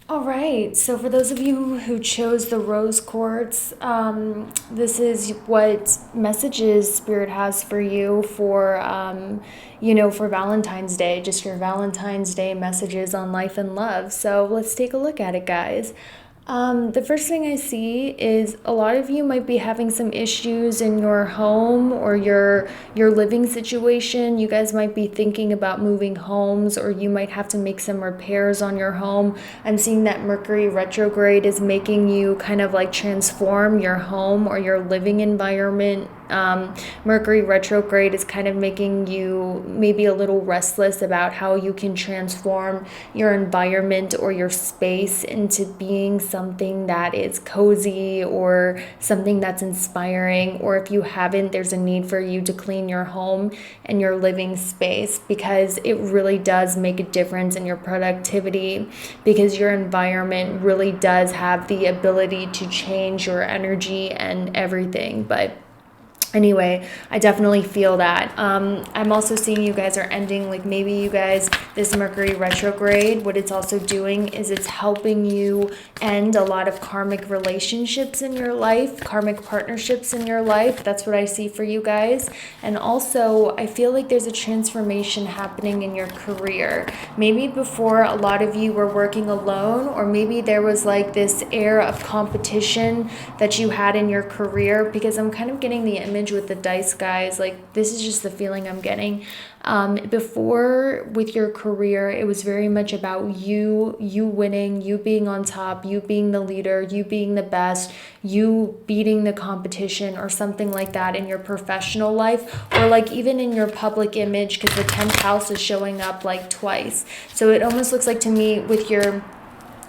All right, so for those of you who chose the rose quartz, this is what messages Spirit has for you for Valentine's Day, just your Valentine's Day messages on life and love. So let's take a look at it, guys. The first thing I see is a lot of you might be having some issues in your home or your living situation. You guys might be thinking about moving homes, or you might have to make some repairs on your home. I'm seeing that Mercury retrograde is making you kind of like transform your home or your living environment. Mercury retrograde is kind of making you maybe a little restless about how you can transform your environment or your space into being something that is cozy or something that's inspiring. Or if you haven't, there's a need for you to clean your home and your living space, because it really does make a difference in your productivity, because your environment really does have the ability to change your energy and everything. But anyway, I definitely feel that. I'm also seeing you guys are ending, like maybe you guys, this Mercury retrograde, what it's also doing is it's helping you end a lot of karmic relationships in your life, karmic partnerships in your life. That's what I see for you guys. And also, I feel like there's a transformation happening in your career. Maybe before a lot of you were working alone, or maybe there was like this air of competition that you had in your career, because I'm kind of getting the image with the dice, guys. Like, this is just the feeling I'm getting. Before, with your career, it was very much about you winning, you being on top, you being the leader, you being the best, you beating the competition or something like that in your professional life, or like even in your public image, because the 10th house is showing up like twice. So it almost looks like to me with your,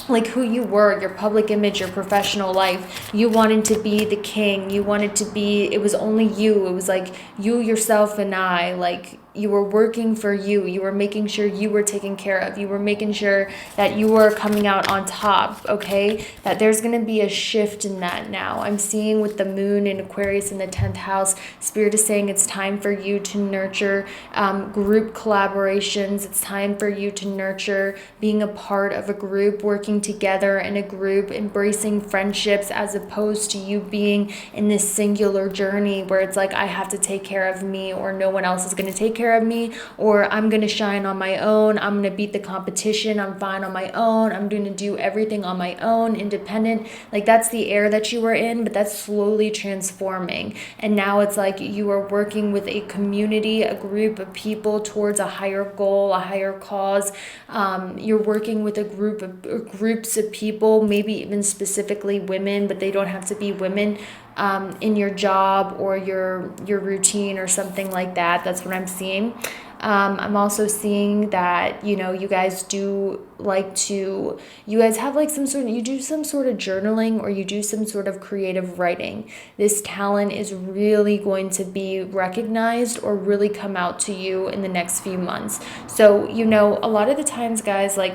like who you were, your public image, your professional life, you wanted to be the king, you wanted to be, it was only you, it was like you, yourself, and I, like you were working for you were making sure you were taken care of, you were making sure that you were coming out on top, okay? That there's going to be a shift in that now. I'm seeing with the moon in Aquarius in the 10th house, Spirit is saying it's time for you to nurture group collaborations. It's time for you to nurture being a part of a group, working together in a group, embracing friendships, as opposed to you being in this singular journey where it's like, I have to take care of me, or no one else is going to take care of me, or I'm going to shine on my own, I'm going to beat the competition, I'm fine on my own, I'm going to do everything on my own, independent. Like, that's the air that you were in, but that's slowly transforming. And now it's like you are working with a community, a group of people towards a higher goal, a higher cause. You're working with a group of groups of people, maybe even specifically women, but they don't have to be women, in your job or your routine or something like that. That's what I'm seeing. I'm also seeing that, you guys do like to, you guys have like you do some sort of journaling, or you do some sort of creative writing. This talent is really going to be recognized or really come out to you in the next few months. So, a lot of the times, guys, like,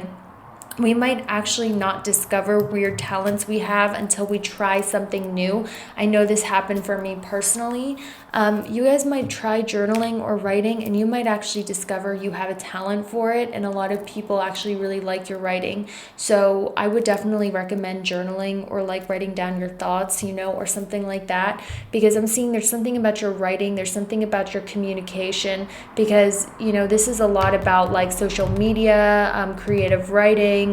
we might actually not discover weird talents we have until we try something new. I know this happened for me personally. You guys might try journaling or writing, and you might actually discover you have a talent for it, and a lot of people actually really like your writing. So I would definitely recommend journaling, or like writing down your thoughts, or something like that, because I'm seeing there's something about your writing, there's something about your communication, because this is a lot about like social media, creative writing,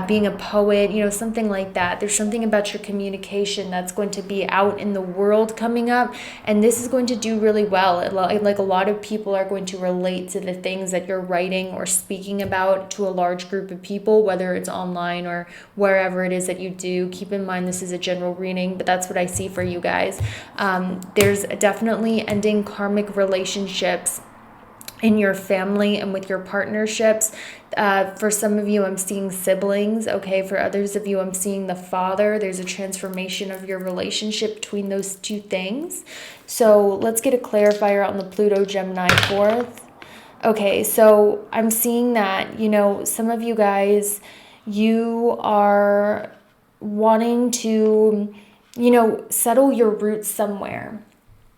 being a poet, something like that. There's something about your communication that's going to be out in the world coming up, and this is going to do really well. Like, a lot of people are going to relate to the things that you're writing or speaking about to a large group of people, whether it's online or wherever it is that you do. Keep in mind, this is a general reading, but that's what I see for you guys. There's definitely ending karmic relationships in your family and with your partnerships. For some of you, I'm seeing siblings. Okay, for others of you, I'm seeing the father. There's a transformation of your relationship between those two things. So let's get a clarifier on the Pluto Gemini 4th. Okay, so I'm seeing that, some of you guys, you are wanting to, settle your roots somewhere.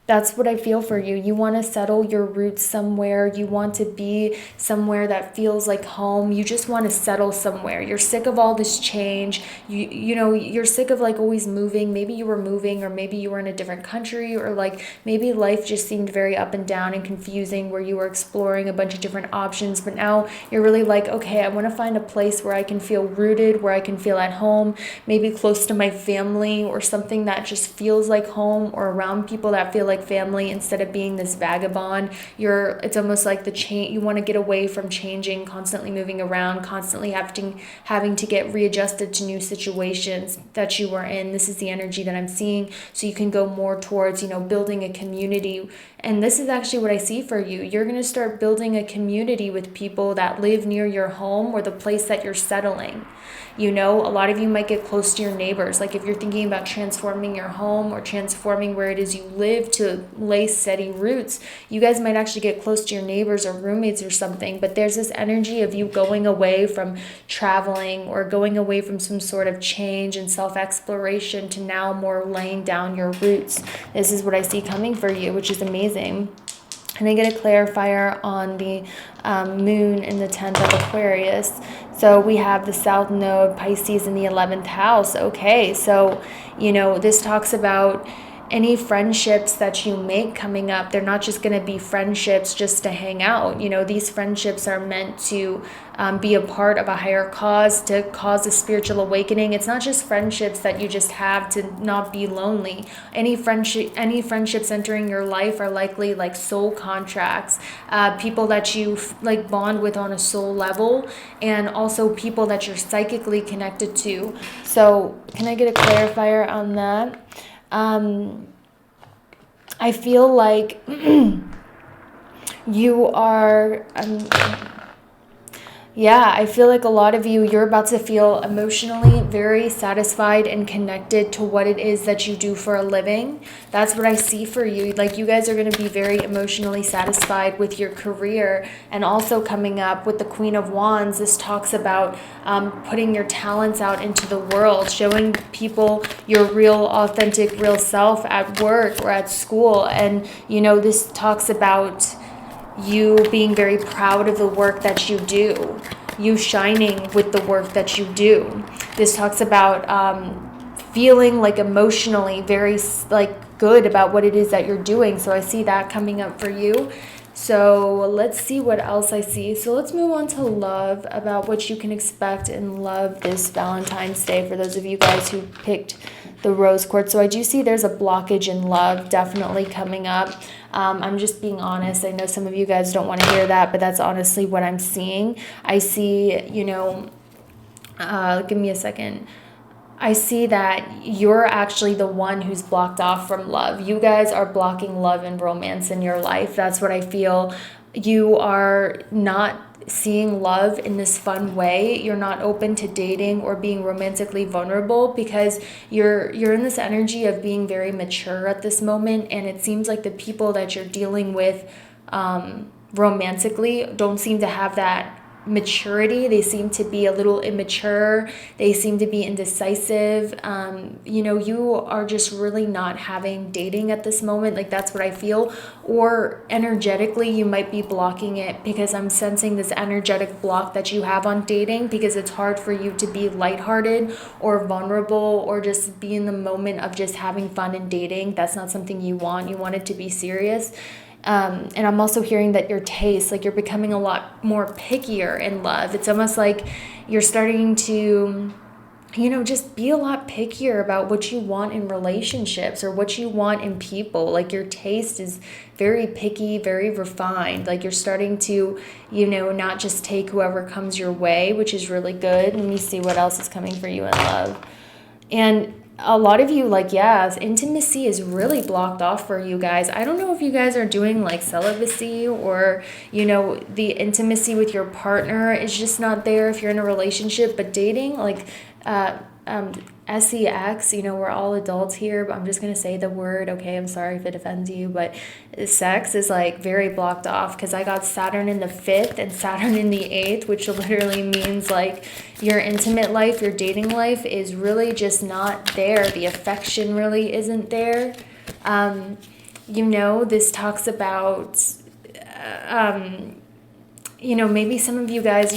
That's what I feel for you. You want to settle your roots somewhere. You want to be somewhere that feels like home. You just want to settle somewhere. You're sick of all this change. You're sick of like always moving. Maybe you were moving, or maybe you were in a different country, or like maybe life just seemed very up and down and confusing where you were exploring a bunch of different options. But now you're really like, okay, I want to find a place where I can feel rooted, where I can feel at home, maybe close to my family, or something that just feels like home, or around people that feel like family instead of being this vagabond. It's almost like you want to get away from changing, constantly moving around, constantly having to get readjusted to new situations that you were in. This is the energy that I'm seeing. So you can go more towards, building a community. And this is actually what I see for you. You're going to start building a community with people that live near your home or the place that you're settling. A lot of you might get close to your neighbors. Like if you're thinking about transforming your home or transforming where it is you live to lay steady roots, you guys might actually get close to your neighbors or roommates or something. But there's this energy of you going away from traveling or going away from some sort of change and self-exploration to now more laying down your roots. This is what I see coming for you, which is amazing. And I get a clarifier on the moon in the 10th of Aquarius. So we have the South Node, Pisces in the 11th house. Okay, so, this talks about any friendships that you make coming up. They're not just going to be friendships just to hang out. These friendships are meant to be a part of a higher cause, to cause a spiritual awakening. It's not just friendships that you just have to not be lonely. Any friendships entering your life are likely like soul contracts, people that you like bond with on a soul level, and also people that you're psychically connected to. So can I get a clarifier on that? I feel like you are, I feel like a lot of you're about to feel emotionally very satisfied and connected to what it is that you do for a living. That's what I see for you. Like you guys are going to be very emotionally satisfied with your career. And also coming up with the Queen of Wands, this talks about putting your talents out into the world, showing people your real, authentic, real self at work or at school. And, this talks about you being very proud of the work that you do, you shining with the work that you do. This talks about feeling like emotionally very like good about what it is that you're doing. So I see that coming up for you. So let's see what else I see. So let's move on to love, about what you can expect in love this Valentine's Day for those of you guys who picked the rose quartz. So I do see there's a blockage in love definitely coming up. I'm just being honest. I know some of you guys don't want to hear that, but that's honestly what I'm seeing. I see, give me a second. I see that you're actually the one who's blocked off from love. You guys are blocking love and romance in your life. That's what I feel. You are not seeing love in this fun way. You're not open to dating or being romantically vulnerable because you're in this energy of being very mature at this moment, and it seems like the people that you're dealing with romantically don't seem to have that maturity. They seem to be a little immature. They seem to be indecisive. You are just really not having dating at this moment. Like that's what I feel. Or energetically, you might be blocking it because I'm sensing this energetic block that you have on dating because it's hard for you to be lighthearted or vulnerable or just be in the moment of just having fun and dating. That's not something you want. You want it to be serious. And I'm also hearing that your taste, like you're becoming a lot more pickier in love. It's almost like you're starting to, just be a lot pickier about what you want in relationships or what you want in people. Like your taste is very picky, very refined. Like you're starting to, not just take whoever comes your way, which is really good. Let me see what else is coming for you in love. And a lot of you, intimacy is really blocked off for you guys. I don't know if you guys are doing like celibacy or, the intimacy with your partner is just not there if you're in a relationship, but dating, sex, we're all adults here, but I'm just going to say the word, okay? I'm sorry if it offends you, but sex is like very blocked off because I got Saturn in the 5th and Saturn in the 8th, which literally means like your intimate life, your dating life is really just not there. The affection really isn't there. This talks about, maybe some of you guys,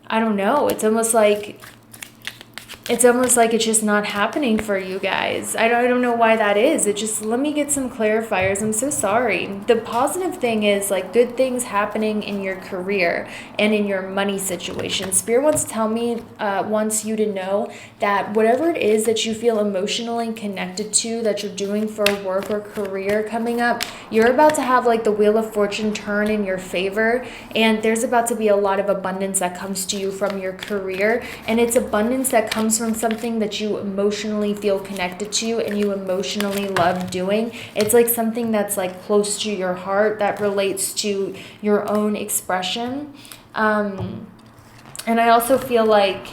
I don't know, it's almost like it's just not happening for you guys. I don't know why that is. Let me get some clarifiers. I'm so sorry. The positive thing is like good things happening in your career and in your money situation. Spirit wants you to know that whatever it is that you feel emotionally connected to, that you're doing for work or career coming up, you're about to have like the wheel of fortune turn in your favor. And there's about to be a lot of abundance that comes to you from your career. And it's abundance that comes from something that you emotionally feel connected to and you emotionally love doing. It's like something that's like close to your heart that relates to your own expression. And I also feel like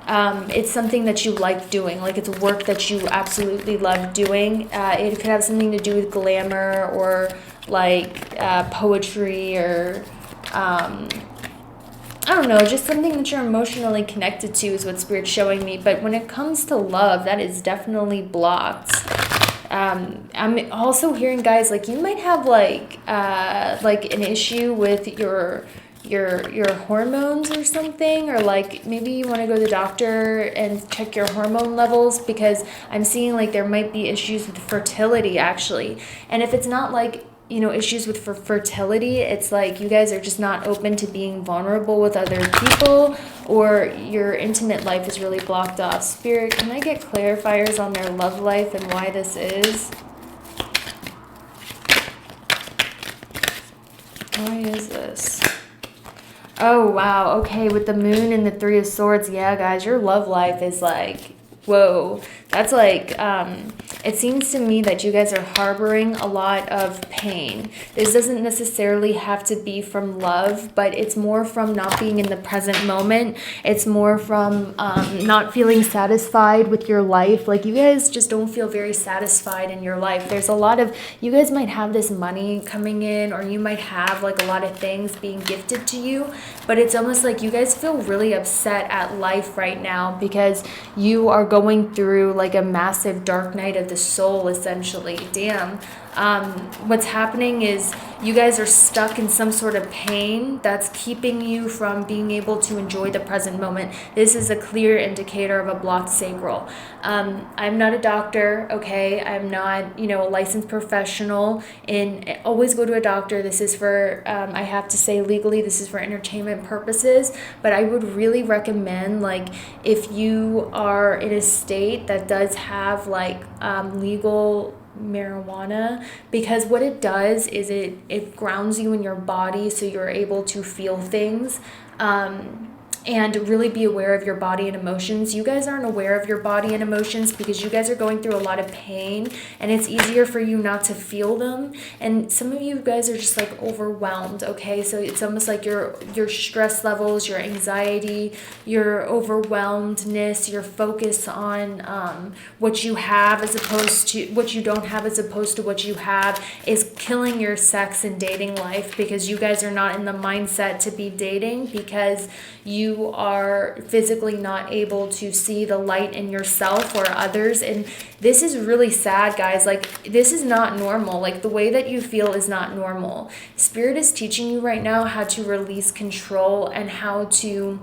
it's something that you like doing, like it's work that you absolutely love doing. It could have something to do with glamour or like poetry or I don't know, just something that you're emotionally connected to is what Spirit's showing me. But when it comes to love, that is definitely blocked. I'm also hearing, guys, like you might have like an issue with your hormones or something, or like maybe you want to go to the doctor and check your hormone levels, because I'm seeing like there might be issues with fertility actually. And if it's not like issues with fertility, it's like you guys are just not open to being vulnerable with other people, or your intimate life is really blocked off. Spirit, can I get clarifiers on their love life and why this is? Why is this? Oh, wow. Okay, with the moon and the 3 of swords, yeah, guys, your love life is like, whoa. That's like, it seems to me that you guys are harboring a lot of pain. This doesn't necessarily have to be from love, but it's more from not being in the present moment. It's more from not feeling satisfied with your life. Like you guys just don't feel very satisfied in your life. There's a lot of, you guys might have this money coming in, or you might have like a lot of things being gifted to you, but it's almost like you guys feel really upset at life right now because you are going through like a massive dark night of the soul, essentially. Damn. What's happening is you guys are stuck in some sort of pain that's keeping you from being able to enjoy the present moment. This is a clear indicator of a blocked sacral. I'm not a doctor, okay? I'm not, a licensed professional. Always go to a doctor. This is for, I have to say legally, this is for entertainment purposes, but I would really recommend, like, if you are in a state that does have, like, legal marijuana, because what it does is it grounds you in your body so you're able to feel things and really be aware of your body and emotions. You guys aren't aware of your body and emotions because you guys are going through a lot of pain, and it's easier for you not to feel them. And some of you guys are just like overwhelmed, okay? So it's almost like your stress levels, your anxiety, your overwhelmedness, your focus on what you have as opposed to what you don't have as opposed to what you have is killing your sex and dating life, because you guys are not in the mindset to be dating because you are physically not able to see the light in yourself or others. And this is really sad, guys. Like, this is not normal. Like, the way that you feel is not normal. Spirit is teaching you right now how to release control and how to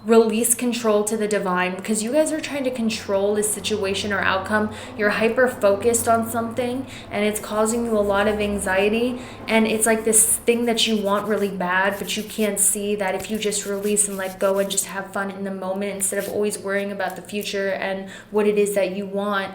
release control to the divine, because you guys are trying to control this situation or outcome. You're hyper focused on something and it's causing you a lot of anxiety, and it's like this thing that you want really bad, but you can't see that if you just release and let go and just have fun in the moment instead of always worrying about the future and what it is that you want,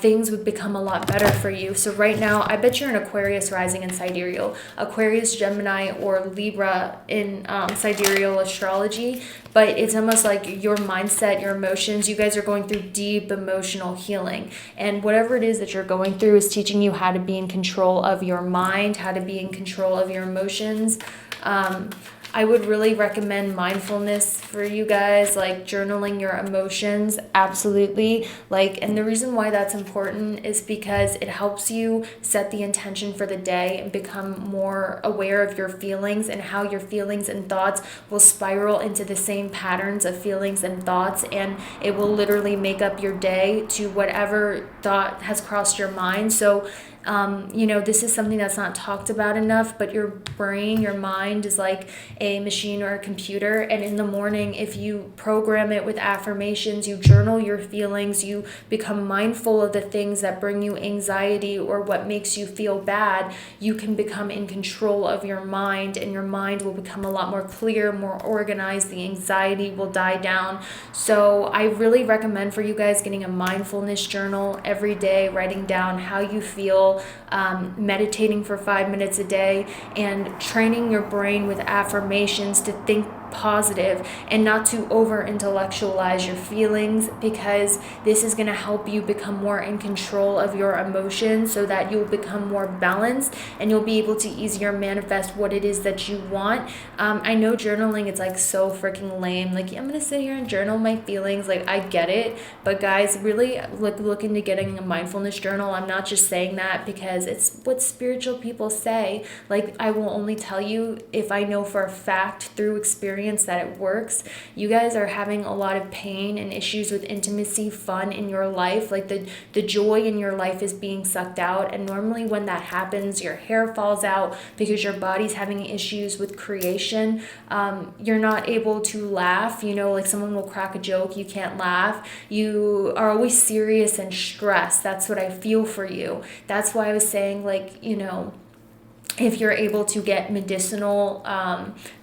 things would become a lot better for you. So right now, I bet you're an Aquarius rising in sidereal, Aquarius, Gemini, or Libra in sidereal astrology. But it's almost like your mindset, your emotions, you guys are going through deep emotional healing. And whatever it is that you're going through is teaching you how to be in control of your mind, how to be in control of your emotions. I would really recommend mindfulness for you guys, like journaling your emotions, absolutely. Like, and the reason why that's important is because it helps you set the intention for the day and become more aware of your feelings and how your feelings and thoughts will spiral into the same patterns of feelings and thoughts, and it will literally make up your day to whatever thought has crossed your mind. So this is something that's not talked about enough, but your brain, your mind is like a machine or a computer. And in the morning, if you program it with affirmations, you journal your feelings, you become mindful of the things that bring you anxiety or what makes you feel bad, you can become in control of your mind, and your mind will become a lot more clear, more organized. The anxiety will die down. So I really recommend for you guys getting a mindfulness journal every day, writing down how you feel, meditating for 5 minutes a day, and training your brain with affirmations to think positive and not to over intellectualize your feelings, because this is going to help you become more in control of your emotions so that you'll become more balanced and you'll be able to easier manifest what it is that you want. I know journaling, it's like so freaking lame, like I'm gonna sit here and journal my feelings, like I get it, but guys, really look into getting a mindfulness journal. I'm not just saying that because it's what spiritual people say. Like, I will only tell you if I know for a fact through experience that it works. You guys are having a lot of pain and issues with intimacy, fun in your life, like the joy in your life is being sucked out, and normally when that happens, your hair falls out because your body's having issues with creation. You're not able to laugh, like someone will crack a joke, you can't laugh, you are always serious and stressed. That's what I feel for you. That's why I was saying, like, if you're able to get medicinal,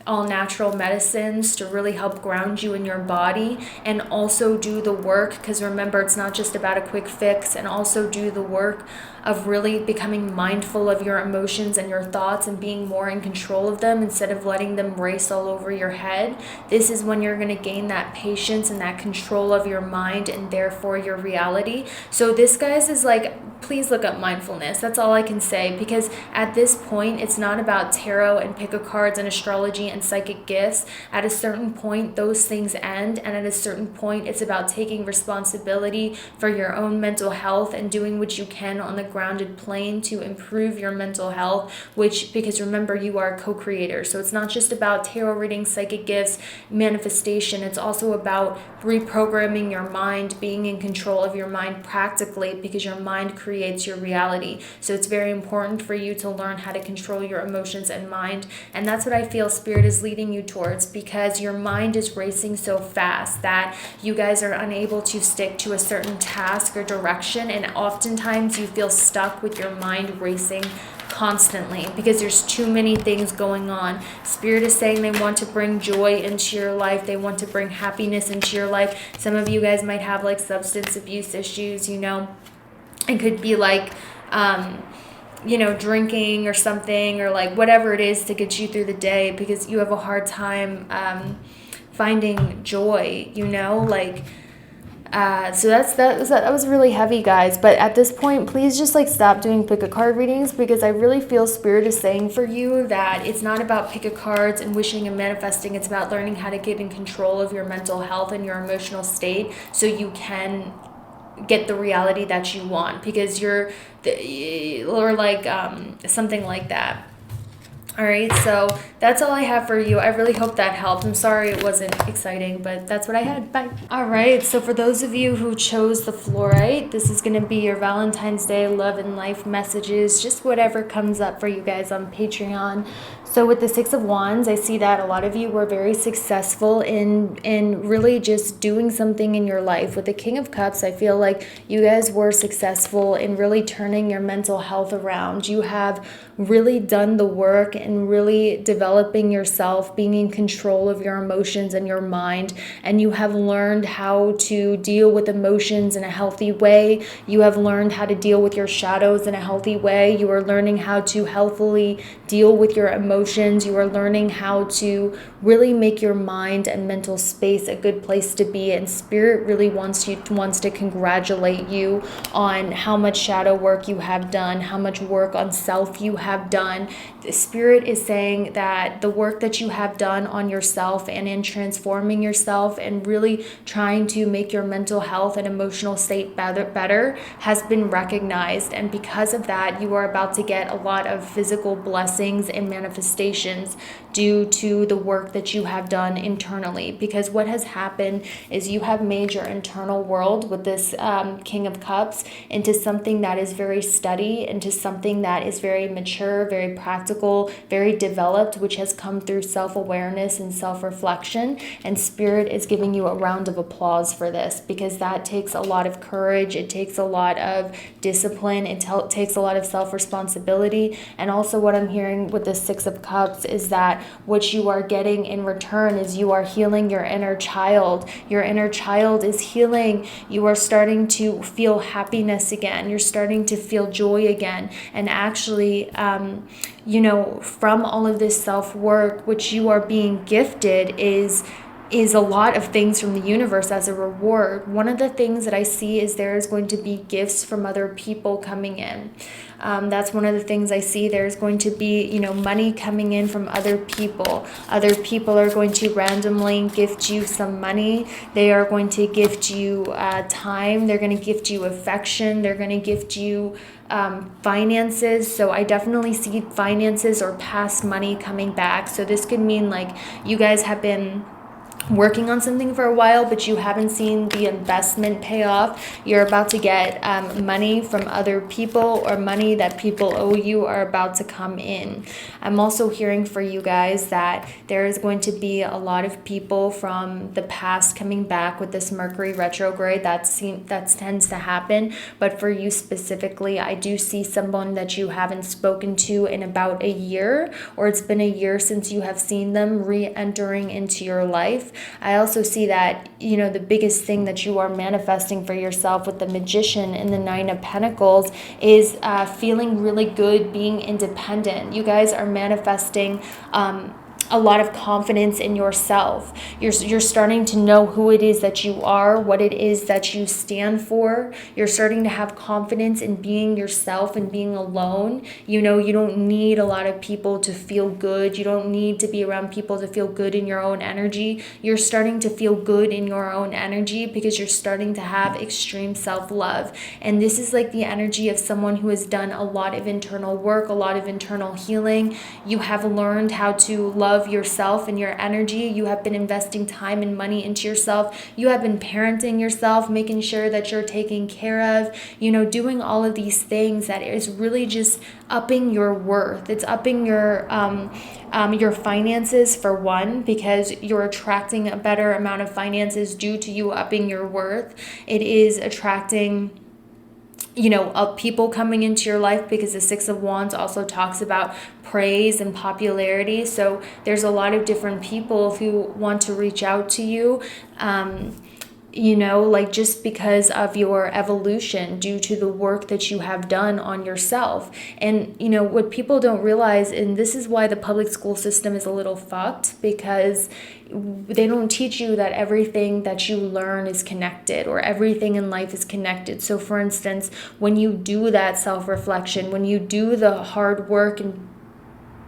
all natural medicines to really help ground you in your body, and also do the work, because remember, it's not just about a quick fix, and also do the work of really becoming mindful of your emotions and your thoughts and being more in control of them instead of letting them race all over your head. This is when you're going to gain that patience and that control of your mind and therefore your reality. So this, guys, is like, please look up mindfulness. That's all I can say, because at this point, it's not about tarot and pick a cards and astrology and psychic gifts. At a certain point, those things end, and at a certain point, it's about taking responsibility for your own mental health and doing what you can on the grounded plane to improve your mental health, because remember, you are a co-creator. So it's not just about tarot reading, psychic gifts, manifestation. It's also about reprogramming your mind, being in control of your mind practically, because your mind creates your reality. So it's very important for you to learn how to control your emotions and mind. And that's what I feel Spirit is leading you towards, because your mind is racing so fast that you guys are unable to stick to a certain task or direction. And oftentimes you feel stuck with your mind racing constantly because there's too many things going on. Spirit is saying they want to bring joy into your life. They want to bring happiness into your life. Some of you guys might have like substance abuse issues, It could be like, drinking or something, or like whatever it is to get you through the day, because you have a hard time finding joy, so that was really heavy, guys. But at this point, please just like stop doing pick a card readings, because I really feel Spirit is saying for you that it's not about pick a cards and wishing and manifesting. It's about learning how to get in control of your mental health and your emotional state so you can get the reality that you want, because something like that. All right, so that's all I have for you. I really hope that helped. I'm sorry it wasn't exciting, but that's what I had. Bye. All right, so for those of you who chose the fluorite, this is going to be your Valentine's Day love and life messages, just whatever comes up for you guys on Patreon. So with the Six of Wands, I see that a lot of you were very successful in really just doing something in your life. With the King of Cups, I feel like you guys were successful in really turning your mental health around. You have really done the work and really developing yourself, being in control of your emotions and your mind, and you have learned how to deal with emotions in a healthy way. You have learned how to deal with your shadows in a healthy way. You are learning how to healthily deal with your emotions emotions. You are learning how to really make your mind and mental space a good place to be. And Spirit really wants to congratulate you on how much shadow work you have done, how much work on self you have done. The Spirit is saying that the work that you have done on yourself and in transforming yourself and really trying to make your mental health and emotional state better has been recognized. And because of that, you are about to get a lot of physical blessings and manifestations due to the work that you have done internally. Because what has happened is you have made your internal world with this King of Cups into something that is very steady, into something that is very mature, very practical, very developed, which has come through self-awareness and self-reflection. And Spirit is giving you a round of applause for this, because that takes a lot of courage. It takes a lot of discipline. It takes a lot of self-responsibility. And also what I'm hearing with the Six of Cups is that what you are getting in return is you are healing your inner child. Your inner child is healing. You are starting to feel happiness again. You're starting to feel joy again. And actually, from all of this self-work, which you are being gifted is a lot of things from the universe as a reward. One of the things that I see is there is going to be gifts from other people coming in. That's one of the things I see. There's going to be, money coming in from other people. Other people are going to randomly gift you some money. They are going to gift you time. They're going to gift you affection. They're going to gift you finances. So I definitely see finances or past money coming back. So this could mean like you guys have been working on something for a while, but you haven't seen the investment pay off. You're about to get money from other people, or money that people owe you are about to come in. I'm also hearing for you guys that there is going to be a lot of people from the past coming back with this Mercury retrograde. That tends to happen. But for you specifically, I do see someone that you haven't spoken to in about a year, or it's been a year since you have seen them re-entering into your life. I also see that, the biggest thing that you are manifesting for yourself with the Magician and the Nine of Pentacles is feeling really good, being independent. You guys are manifesting a lot of confidence in yourself. You're starting to know who it is that you are, what it is that you stand for. You're starting to have confidence in being yourself and being alone. You don't need a lot of people to feel good. You don't need to be around people to feel good in your own energy. You're starting to feel good in your own energy because you're starting to have extreme self-love. And this is like the energy of someone who has done a lot of internal work, a lot of internal healing. You have learned how to love yourself and your energy. You have been investing time and money into yourself. You have been parenting yourself, making sure that you're taken care of, doing all of these things that is really just upping your worth. It's upping your finances for one, because you're attracting a better amount of finances due to you upping your worth. It is attracting people coming into your life, because the Six of Wands also talks about praise and popularity. So there's a lot of different people who want to reach out to you, just because of your evolution, due to the work that you have done on yourself. And, what people don't realize, and this is why the public school system is a little fucked, because they don't teach you that everything that you learn is connected, or everything in life is connected. So for instance, when you do that self-reflection, when you do the hard work and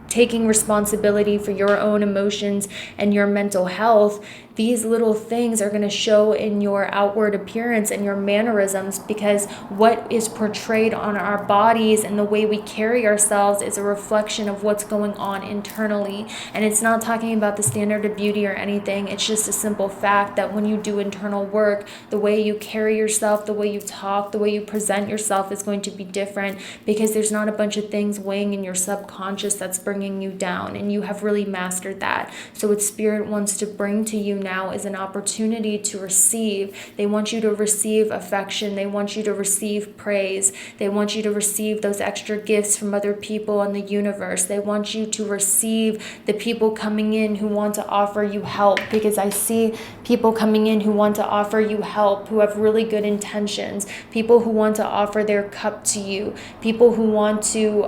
taking responsibility for your own emotions and your mental health, these little things are going to show in your outward appearance and your mannerisms, because what is portrayed on our bodies and the way we carry ourselves is a reflection of what's going on internally. And it's not talking about the standard of beauty or anything. It's just a simple fact that when you do internal work, the way you carry yourself, the way you talk, the way you present yourself is going to be different, because there's not a bunch of things weighing in your subconscious that's bringing you down, and you have really mastered that. So what Spirit wants to bring to you now is an opportunity to receive. They want you to receive affection. They want you to receive praise. They want you to receive those extra gifts from other people in the universe. They want you to receive the people coming in who want to offer you help, because I see people coming in who want to offer you help, who have really good intentions, people who want to offer their cup to you, people who want to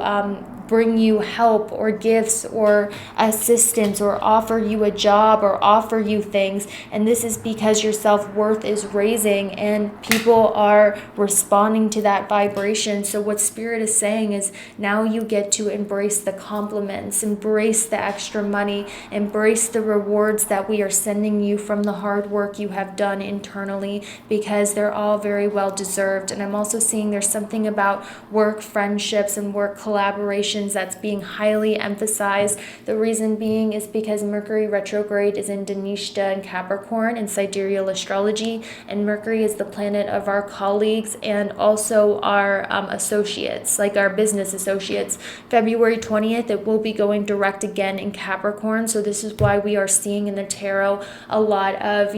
bring you help or gifts or assistance or offer you a job or offer you things. And this is because your self-worth is raising and people are responding to that vibration. So what Spirit is saying is now you get to embrace the compliments, embrace the extra money, embrace the rewards that we are sending you from the hard work you have done internally, because they're all very well deserved. And I'm also seeing there's something about work friendships and work collaborations that's being highly emphasized. The reason being is because Mercury retrograde is in Dhanishta and Capricorn in sidereal astrology, and Mercury is the planet of our colleagues and also our associates, like our business associates. February 20th, it will be going direct again in Capricorn. So this is why we are seeing in the tarot a lot of,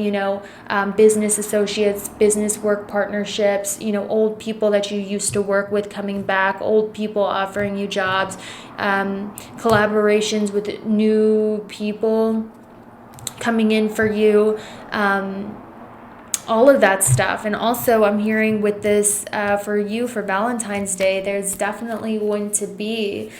business associates, business work partnerships, old people that you used to work with coming back, old people offering you jobs, collaborations with new people coming in for you, all of that stuff. And also I'm hearing with this for you for Valentine's Day, there's definitely going to be,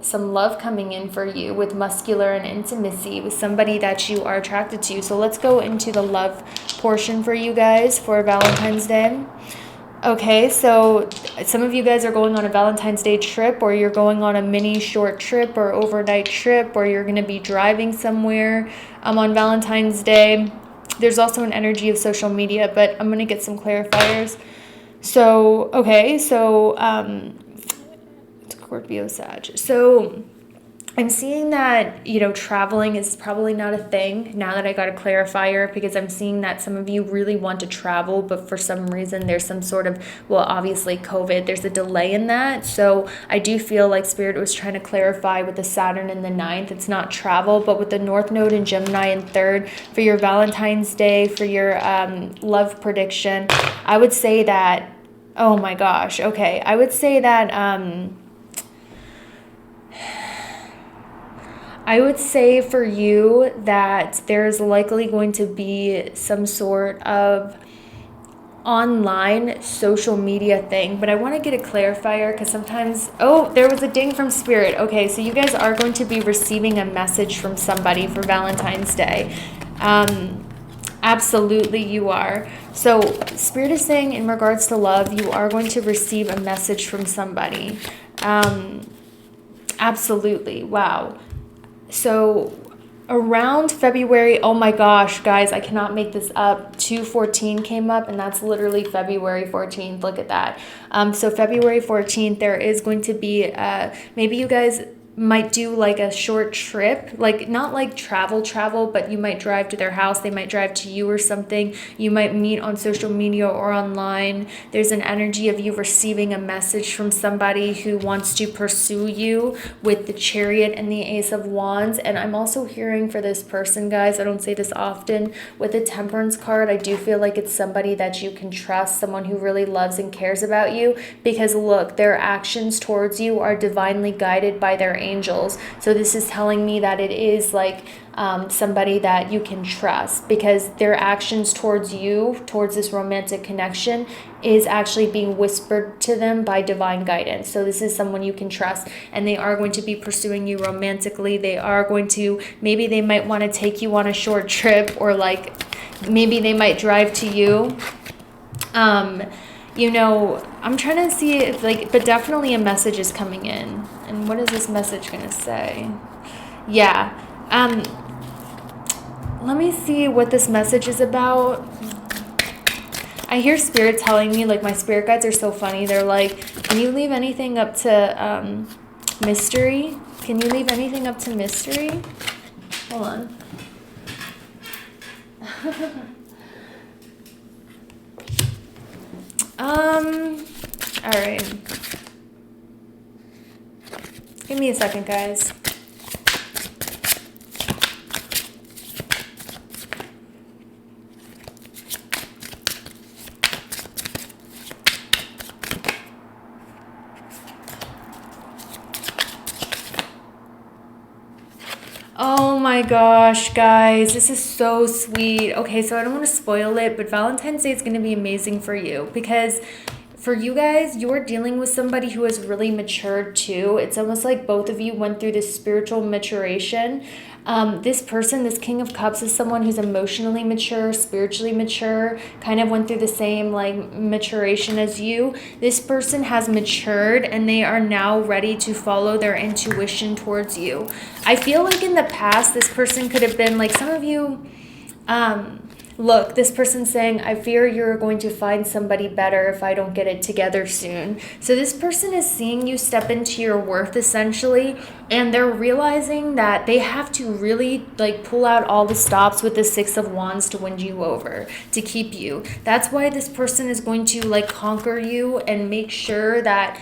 some love coming in for you with muscular and intimacy with somebody that you are attracted to. So let's go into the love portion for you guys for Valentine's Day. Okay, so some of you guys are going on a Valentine's Day trip, or you're going on a mini short trip or overnight trip, or you're going to be driving somewhere on Valentine's Day. There's also an energy of social media, but I'm going to get some clarifiers. So, okay, Scorpio, Sag. So I'm seeing that, traveling is probably not a thing now that I got a clarifier, because I'm seeing that some of you really want to travel, but for some reason there's some sort of, obviously COVID, there's a delay in that. So I do feel like Spirit was trying to clarify with the Saturn in the 9th, it's not travel, but with the North Node in Gemini in 3rd, for your Valentine's Day, for your love prediction, I would say that, oh my gosh, okay, I would say that, I would say for you that there's likely going to be some sort of online social media thing, but I want to get a clarifier because sometimes, there was a ding from Spirit. Okay, so you guys are going to be receiving a message from somebody for Valentine's Day. Absolutely you are. So Spirit is saying in regards to love, you are going to receive a message from somebody. Absolutely. Wow. So around February, oh my gosh, guys, I cannot make this up. 2/14 came up, and that's literally February 14th. Look at that. So February 14th, there is going to be, maybe you guys might do like a short trip, like not like travel, but you might drive to their house, they might drive to you or something. You might meet on social media or online. There's an energy of you receiving a message from somebody who wants to pursue you with the Chariot and the Ace of Wands. And I'm also hearing for this person, guys, I don't say this often, with the Temperance card, I do feel like it's somebody that you can trust, someone who really loves and cares about you, because look, their actions towards you are divinely guided by their angels. So this is telling me that it is like somebody that you can trust, because their actions towards you, towards this romantic connection, is actually being whispered to them by divine guidance. So this is someone you can trust, and they are going to be pursuing you romantically. They are going to, maybe they might want to take you on a short trip, or like maybe they might drive to you. I'm trying to see if but definitely a message is coming in. And what is this message going to say? Yeah. Let me see what this message is about. I hear Spirit telling me, like, my spirit guides are so funny. They're like, can you leave anything up to mystery? Can you leave anything up to mystery? Hold on. All right. Give me a second, guys. Oh my gosh, guys, this is so sweet. Okay, so I don't want to spoil it, but Valentine's Day is going to be amazing for you, because For you guys, you're dealing with somebody who has really matured too. It's almost like both of you went through this spiritual maturation. This person, this King of Cups, is someone who's emotionally mature, spiritually mature, kind of went through the same like maturation as you. This person has matured and they are now ready to follow their intuition towards you. I feel like in the past, this person could have been like some of you. Look, this person's saying, I fear you're going to find somebody better if I don't get it together soon. So this person is seeing you step into your worth essentially, and they're realizing that they have to really like pull out all the stops with the Six of Wands to win you over, to keep you. That's why this person is going to like conquer you and make sure that,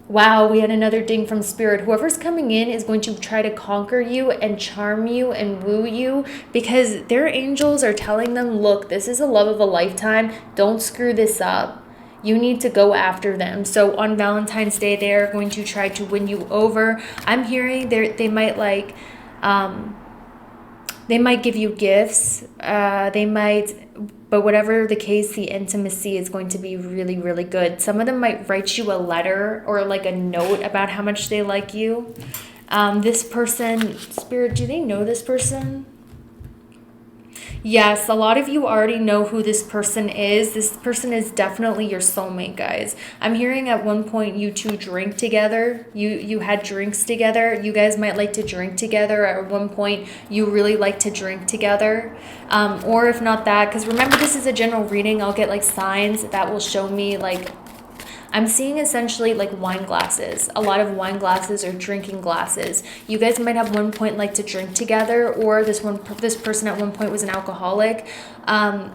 wow, we had another ding from Spirit. Whoever's coming in is going to try to conquer you and charm you and woo you, because their angels are telling them, look, this is a love of a lifetime. Don't screw this up. You need to go after them. So on Valentine's Day, they are going to try to win you over. I'm hearing they might like, they might give you gifts. They might... But whatever the case, the intimacy is going to be really, really good. Some of them might write you a letter or like a note about how much they like you. This person, Spirit, do they know this person? Yes, a lot of you already know who this person is. This person is definitely your soulmate, guys. I'm hearing at one point you two drink together. You had drinks together. You guys might like to drink together. At one point, you really like to drink together. Or if not that, because remember, this is a general reading. I'll get like signs that will show me like, I'm seeing essentially like wine glasses, a lot of wine glasses or drinking glasses. You guys might have one point like to drink together, or this person at one point was an alcoholic.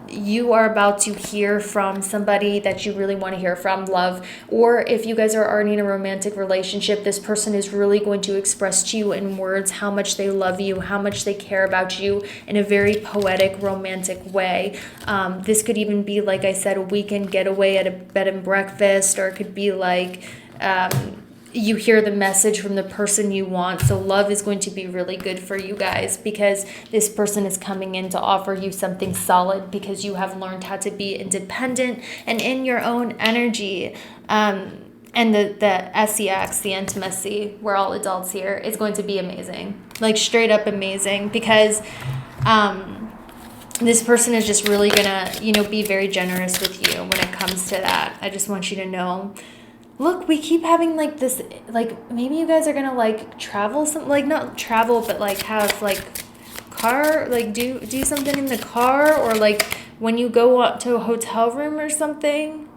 You are about to hear from somebody that you really want to hear from, love. Or if you guys are already in a romantic relationship, this person is really going to express to you in words how much they love you, how much they care about you in a very poetic, romantic way. This could even be, like I said, a weekend getaway at a bed and breakfast, or it could be like you hear the message from the person you want. So love is going to be really good for you guys, because this person is coming in to offer you something solid, because you have learned how to be independent and in your own energy. And the sex, the intimacy, we're all adults here, is going to be amazing, like straight up amazing, because this person is just really gonna, be very generous with you when it comes to that. I just want you to know. Look, we keep having like this, like maybe you guys are gonna like travel, like not travel, but like have like car, like do something in the car, or like when you go up to a hotel room or something.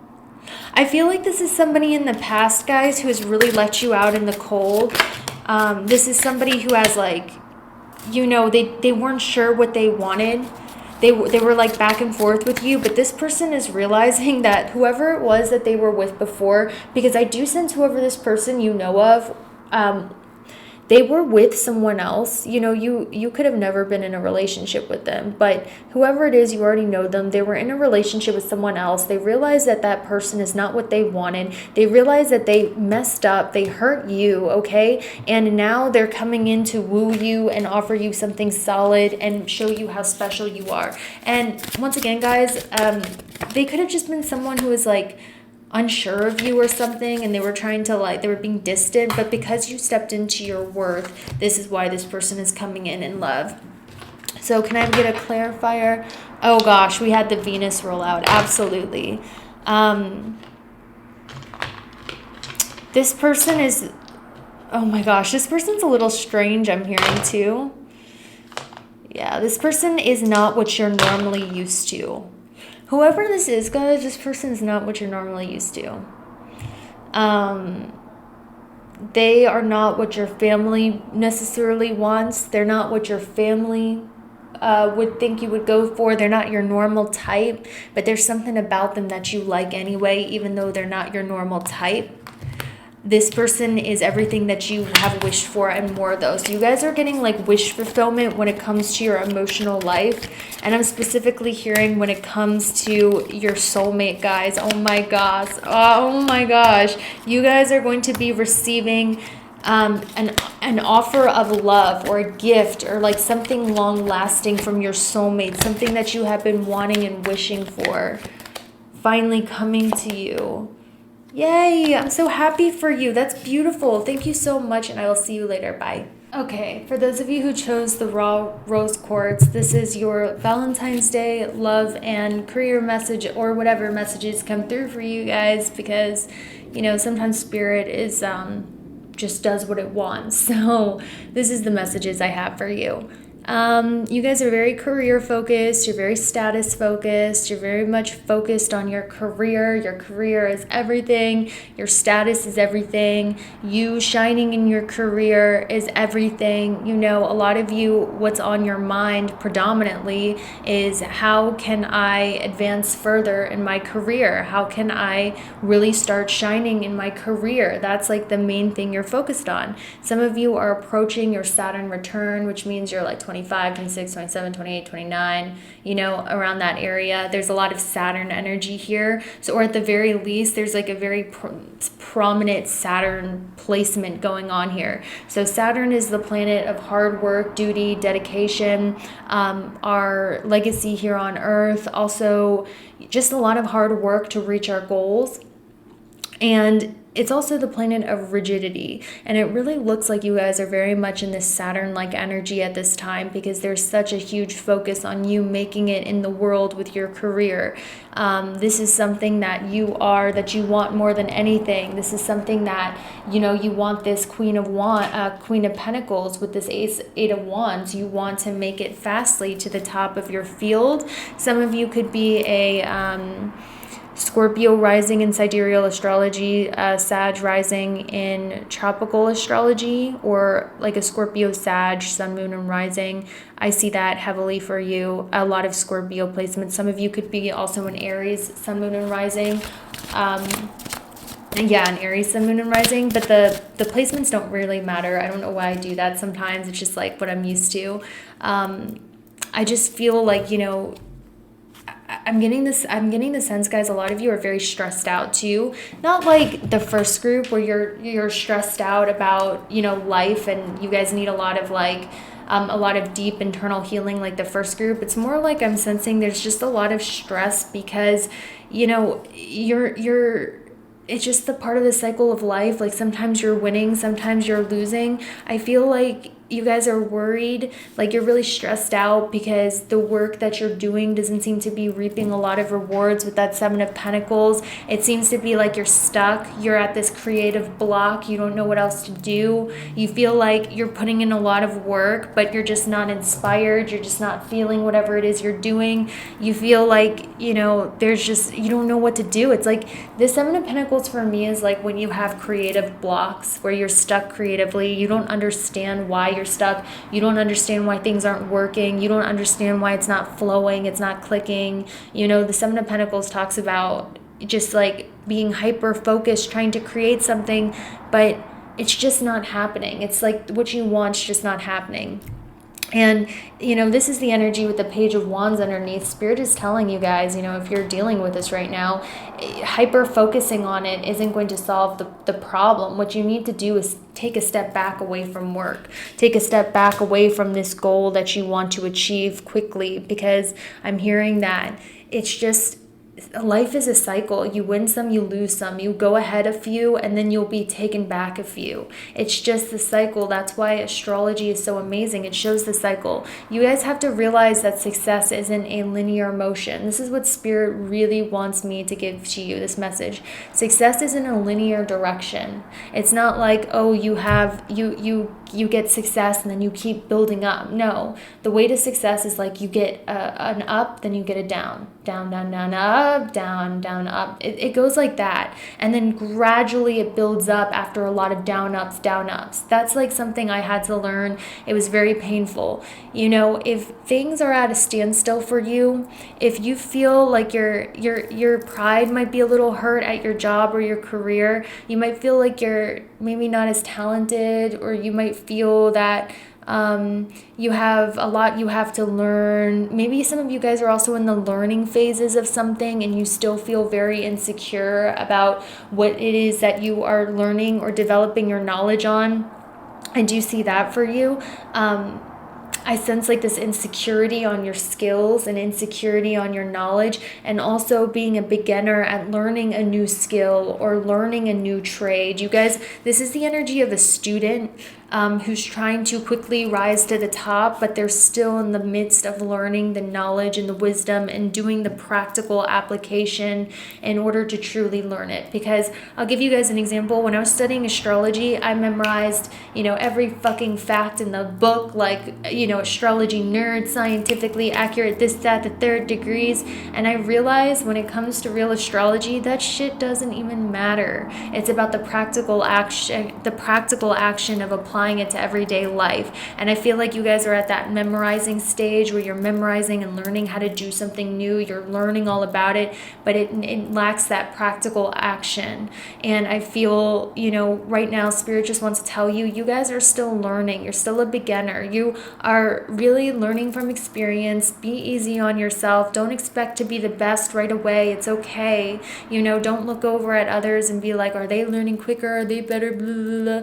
I feel like this is somebody in the past, guys, who has really let you out in the cold. This is somebody who has like, they weren't sure what they wanted. They were like back and forth with you, but this person is realizing that whoever it was that they were with before, because I do sense whoever this person you know of, they were with someone else. You could have never been in a relationship with them, but whoever it is, you already know them. They were in a relationship with someone else. They realized that that person is not what they wanted. They realized that they messed up. They hurt you, okay? And now they're coming in to woo you and offer you something solid and show you how special you are. And once again, guys, they could have just been someone who was like unsure of you or something, and they were trying to they were being distant, but because you stepped into your worth, this is why this person is coming in love. So can I get a clarifier? Oh gosh, we had the Venus roll out. Absolutely. This person is, oh my gosh, this person's a little strange, I'm hearing too. Yeah, this person is not what you're normally used to. Whoever this is, guys, this person is not what you're normally used to. They are not what your family necessarily wants. They're not what your family would think you would go for. They're not your normal type, but there's something about them that you like anyway, even though they're not your normal type. This person is everything that you have wished for and more, though. So you guys are getting like wish fulfillment when it comes to your emotional life. And I'm specifically hearing when it comes to your soulmate, guys. Oh my gosh. Oh my gosh. You guys are going to be receiving an offer of love or a gift or like something long lasting from your soulmate. Something that you have been wanting and wishing for finally coming to you. Yay, I'm so happy for you. That's beautiful. Thank you so much, and I will see you later. Bye. Okay, for those of you who chose the raw rose quartz, this is your Valentine's Day love and career message, or whatever messages come through for you guys, because, you know, sometimes spirit is just does what it wants. So this is the messages I have for you. You guys are very career focused, you're very status focused, you're very much focused on your career. Your career is everything, your status is everything, you shining in your career is everything. You know, a lot of you, what's on your mind predominantly is, how can I advance further in my career? How can I really start shining in my career? That's like the main thing you're focused on. Some of you are approaching your Saturn return, which means you're like 25, 26, 27, 28, 29, you know, around that area. There's a lot of Saturn energy here. So, or at the very least, there's like a very prominent Saturn placement going on here. So Saturn is the planet of hard work, duty, dedication, our legacy here on Earth. Also, just a lot of hard work to reach our goals. And it's also the planet of rigidity, and it really looks like you guys are very much in this Saturn-like energy at this time, because there's such a huge focus on you making it in the world with your career. This is something that you want more than anything. This is something that, you know, you want this Queen of Pentacles with this Eight of Wands. You want to make it fastly to the top of your field. Some of you could be a Scorpio rising in sidereal astrology, Sag rising in tropical astrology, or like a Scorpio Sag, sun, moon, and rising. I see that heavily for you. A lot of Scorpio placements. Some of you could be also an Aries, sun, moon, and rising. Yeah, an Aries, sun, moon, and rising. But the placements don't really matter. I don't know why I do that sometimes. It's just like what I'm used to. I just feel like, you know, I'm getting the sense, guys, a lot of you are very stressed out too. Not like the first group where you're stressed out about, you know, life, and you guys need a lot of deep internal healing like the first group. It's more like I'm sensing there's just a lot of stress because, you know, it's just the part of the cycle of life. Like sometimes you're winning, sometimes you're losing. I feel like you guys are worried, like you're really stressed out because the work that you're doing doesn't seem to be reaping a lot of rewards with that Seven of Pentacles. It seems to be like you're stuck. You're at this creative block. You don't know what else to do. You feel like you're putting in a lot of work, but you're just not inspired. You're just not feeling whatever it is you're doing. You feel like, you know, you don't know what to do. It's like the Seven of Pentacles for me is like when you have creative blocks where you're stuck creatively. You don't understand why you're stuck. You don't understand why things aren't working. You don't understand why it's not flowing. It's not clicking. You know, the Seven of Pentacles talks about just like being hyper focused, trying to create something, but it's just not happening. It's like what you want's just not happening. And, you know, this is the energy with the Page of Wands underneath. Spirit is telling you guys, you know, if you're dealing with this right now, hyper focusing on it isn't going to solve the problem. What you need to do is take a step back away from work. Take a step back away from this goal that you want to achieve quickly, because I'm hearing that it's just, life is a cycle. You win some, you lose some. You go ahead a few, and then you'll be taken back a few. It's just the cycle. That's why astrology is so amazing. It shows the cycle. You guys have to realize that success isn't a linear motion. This is what Spirit really wants me to give to you, this message. Success isn't a linear direction. It's not like, oh, you get success and then you keep building up. No, the way to success is like you get an up, then you get a down, down, down, down, up, down, down, up. It goes like that. And then gradually it builds up after a lot of down ups, down ups. That's like something I had to learn. It was very painful. You know, if things are at a standstill for you, if you feel like your pride might be a little hurt at your job or your career, you might feel like you're maybe not as talented, or you might feel that you have a lot you have to learn. Maybe some of you guys are also in the learning phases of something, and you still feel very insecure about what it is that you are learning or developing your knowledge on. I do see that for you. I sense like this insecurity on your skills and insecurity on your knowledge, and also being a beginner at learning a new skill or learning a new trade. You guys, this is the energy of a student who's trying to quickly rise to the top, but they're still in the midst of learning the knowledge and the wisdom and doing the practical application in order to truly learn it. Because I'll give you guys an example. When I was studying astrology, I memorized, every fucking fact in the book, like, astrology nerd, scientifically accurate, this, that, the third degrees. And I realized when it comes to real astrology, that shit doesn't even matter. It's about the practical action of applying it to everyday life. And I feel like you guys are at that memorizing stage where you're memorizing and learning how to do something new. You're learning all about it, but it lacks that practical action. And I feel, right now, Spirit just wants to tell you, you guys are still learning. You're still a beginner. You are really learning from experience. Be easy on yourself. Don't expect to be the best right away. It's okay. Don't look over at others and be like, are they learning quicker? Are they better? Blah, blah,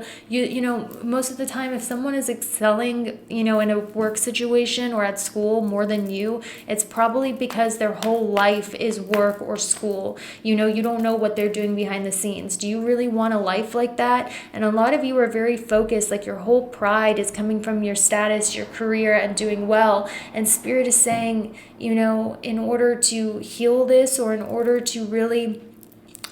blah. Most of the time, if someone is excelling, in a work situation or at school more than you, it's probably because their whole life is work or school. You don't know what they're doing behind the scenes. Do you really want a life like that? And a lot of you are very focused, like your whole pride is coming from your status, your career, and doing well. And Spirit is saying, in order to heal this, or in order to really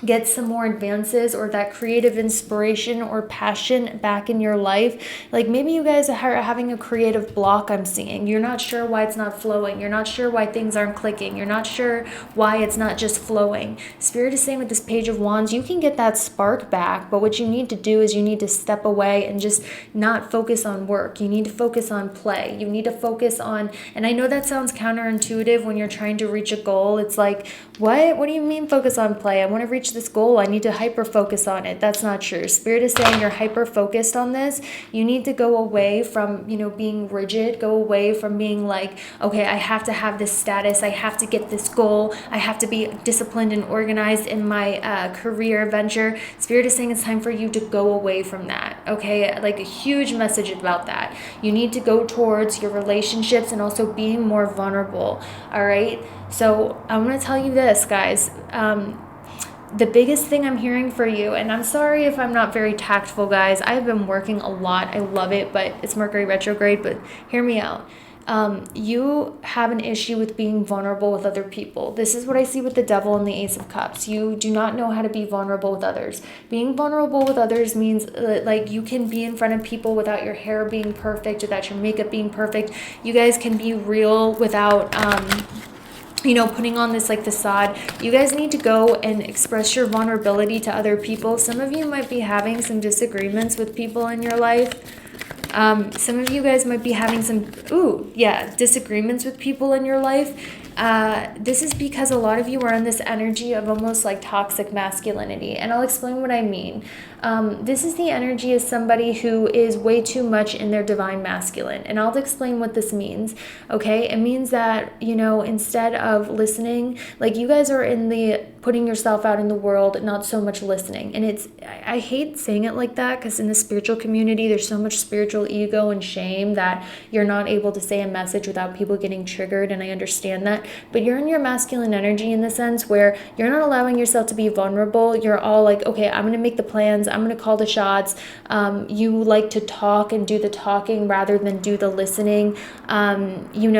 get some more advances or that creative inspiration or passion back in your life. Like maybe you guys are having a creative block. I'm seeing you're not sure why it's not flowing. You're not sure why things aren't clicking. You're not sure why it's not just flowing. Spirit is saying with this Page of Wands, you can get that spark back, but what you need to do is you need to step away and just not focus on work. You need to focus on play. You need to focus on, and I know that sounds counterintuitive when you're trying to reach a goal. It's like, what do you mean focus on play? I want to reach this goal. I need to hyper focus on it. That's not true. Spirit is saying you're hyper focused on this. You need to go away from, being rigid, go away from being like, okay, I have to have this status. I have to get this goal. I have to be disciplined and organized in my career venture. Spirit is saying it's time for you to go away from that. Okay. Like a huge message about that. You need to go towards your relationships and also being more vulnerable. All right. So I'm going to tell you this, guys. The biggest thing I'm hearing for you, and I'm sorry if I'm not very tactful, guys. I've been working a lot. I love it, but it's Mercury retrograde, but hear me out. You have an issue with being vulnerable with other people. This is what I see with the Devil and the Ace of Cups. You do not know how to be vulnerable with others. Being vulnerable with others means like you can be in front of people without your hair being perfect, without your makeup being perfect. You guys can be real without putting on this like facade. You guys need to go and express your vulnerability to other people. Some of you might be having some disagreements with people in your life. Some of you guys might be having some, disagreements with people in your life. This is because a lot of you are in this energy of almost like toxic masculinity. And I'll explain what I mean. This is the energy of somebody who is way too much in their divine masculine. And I'll explain what this means. Okay. It means that, instead of listening, like you guys are in the putting yourself out in the world, not so much listening. And I hate saying it like that because in the spiritual community, there's so much spiritual ego and shame that you're not able to say a message without people getting triggered. And I understand that. But you're in your masculine energy in the sense where you're not allowing yourself to be vulnerable. You're all like, okay, I'm going to make the plans. I'm going to call the shots. You like to talk and do the talking rather than do the listening. You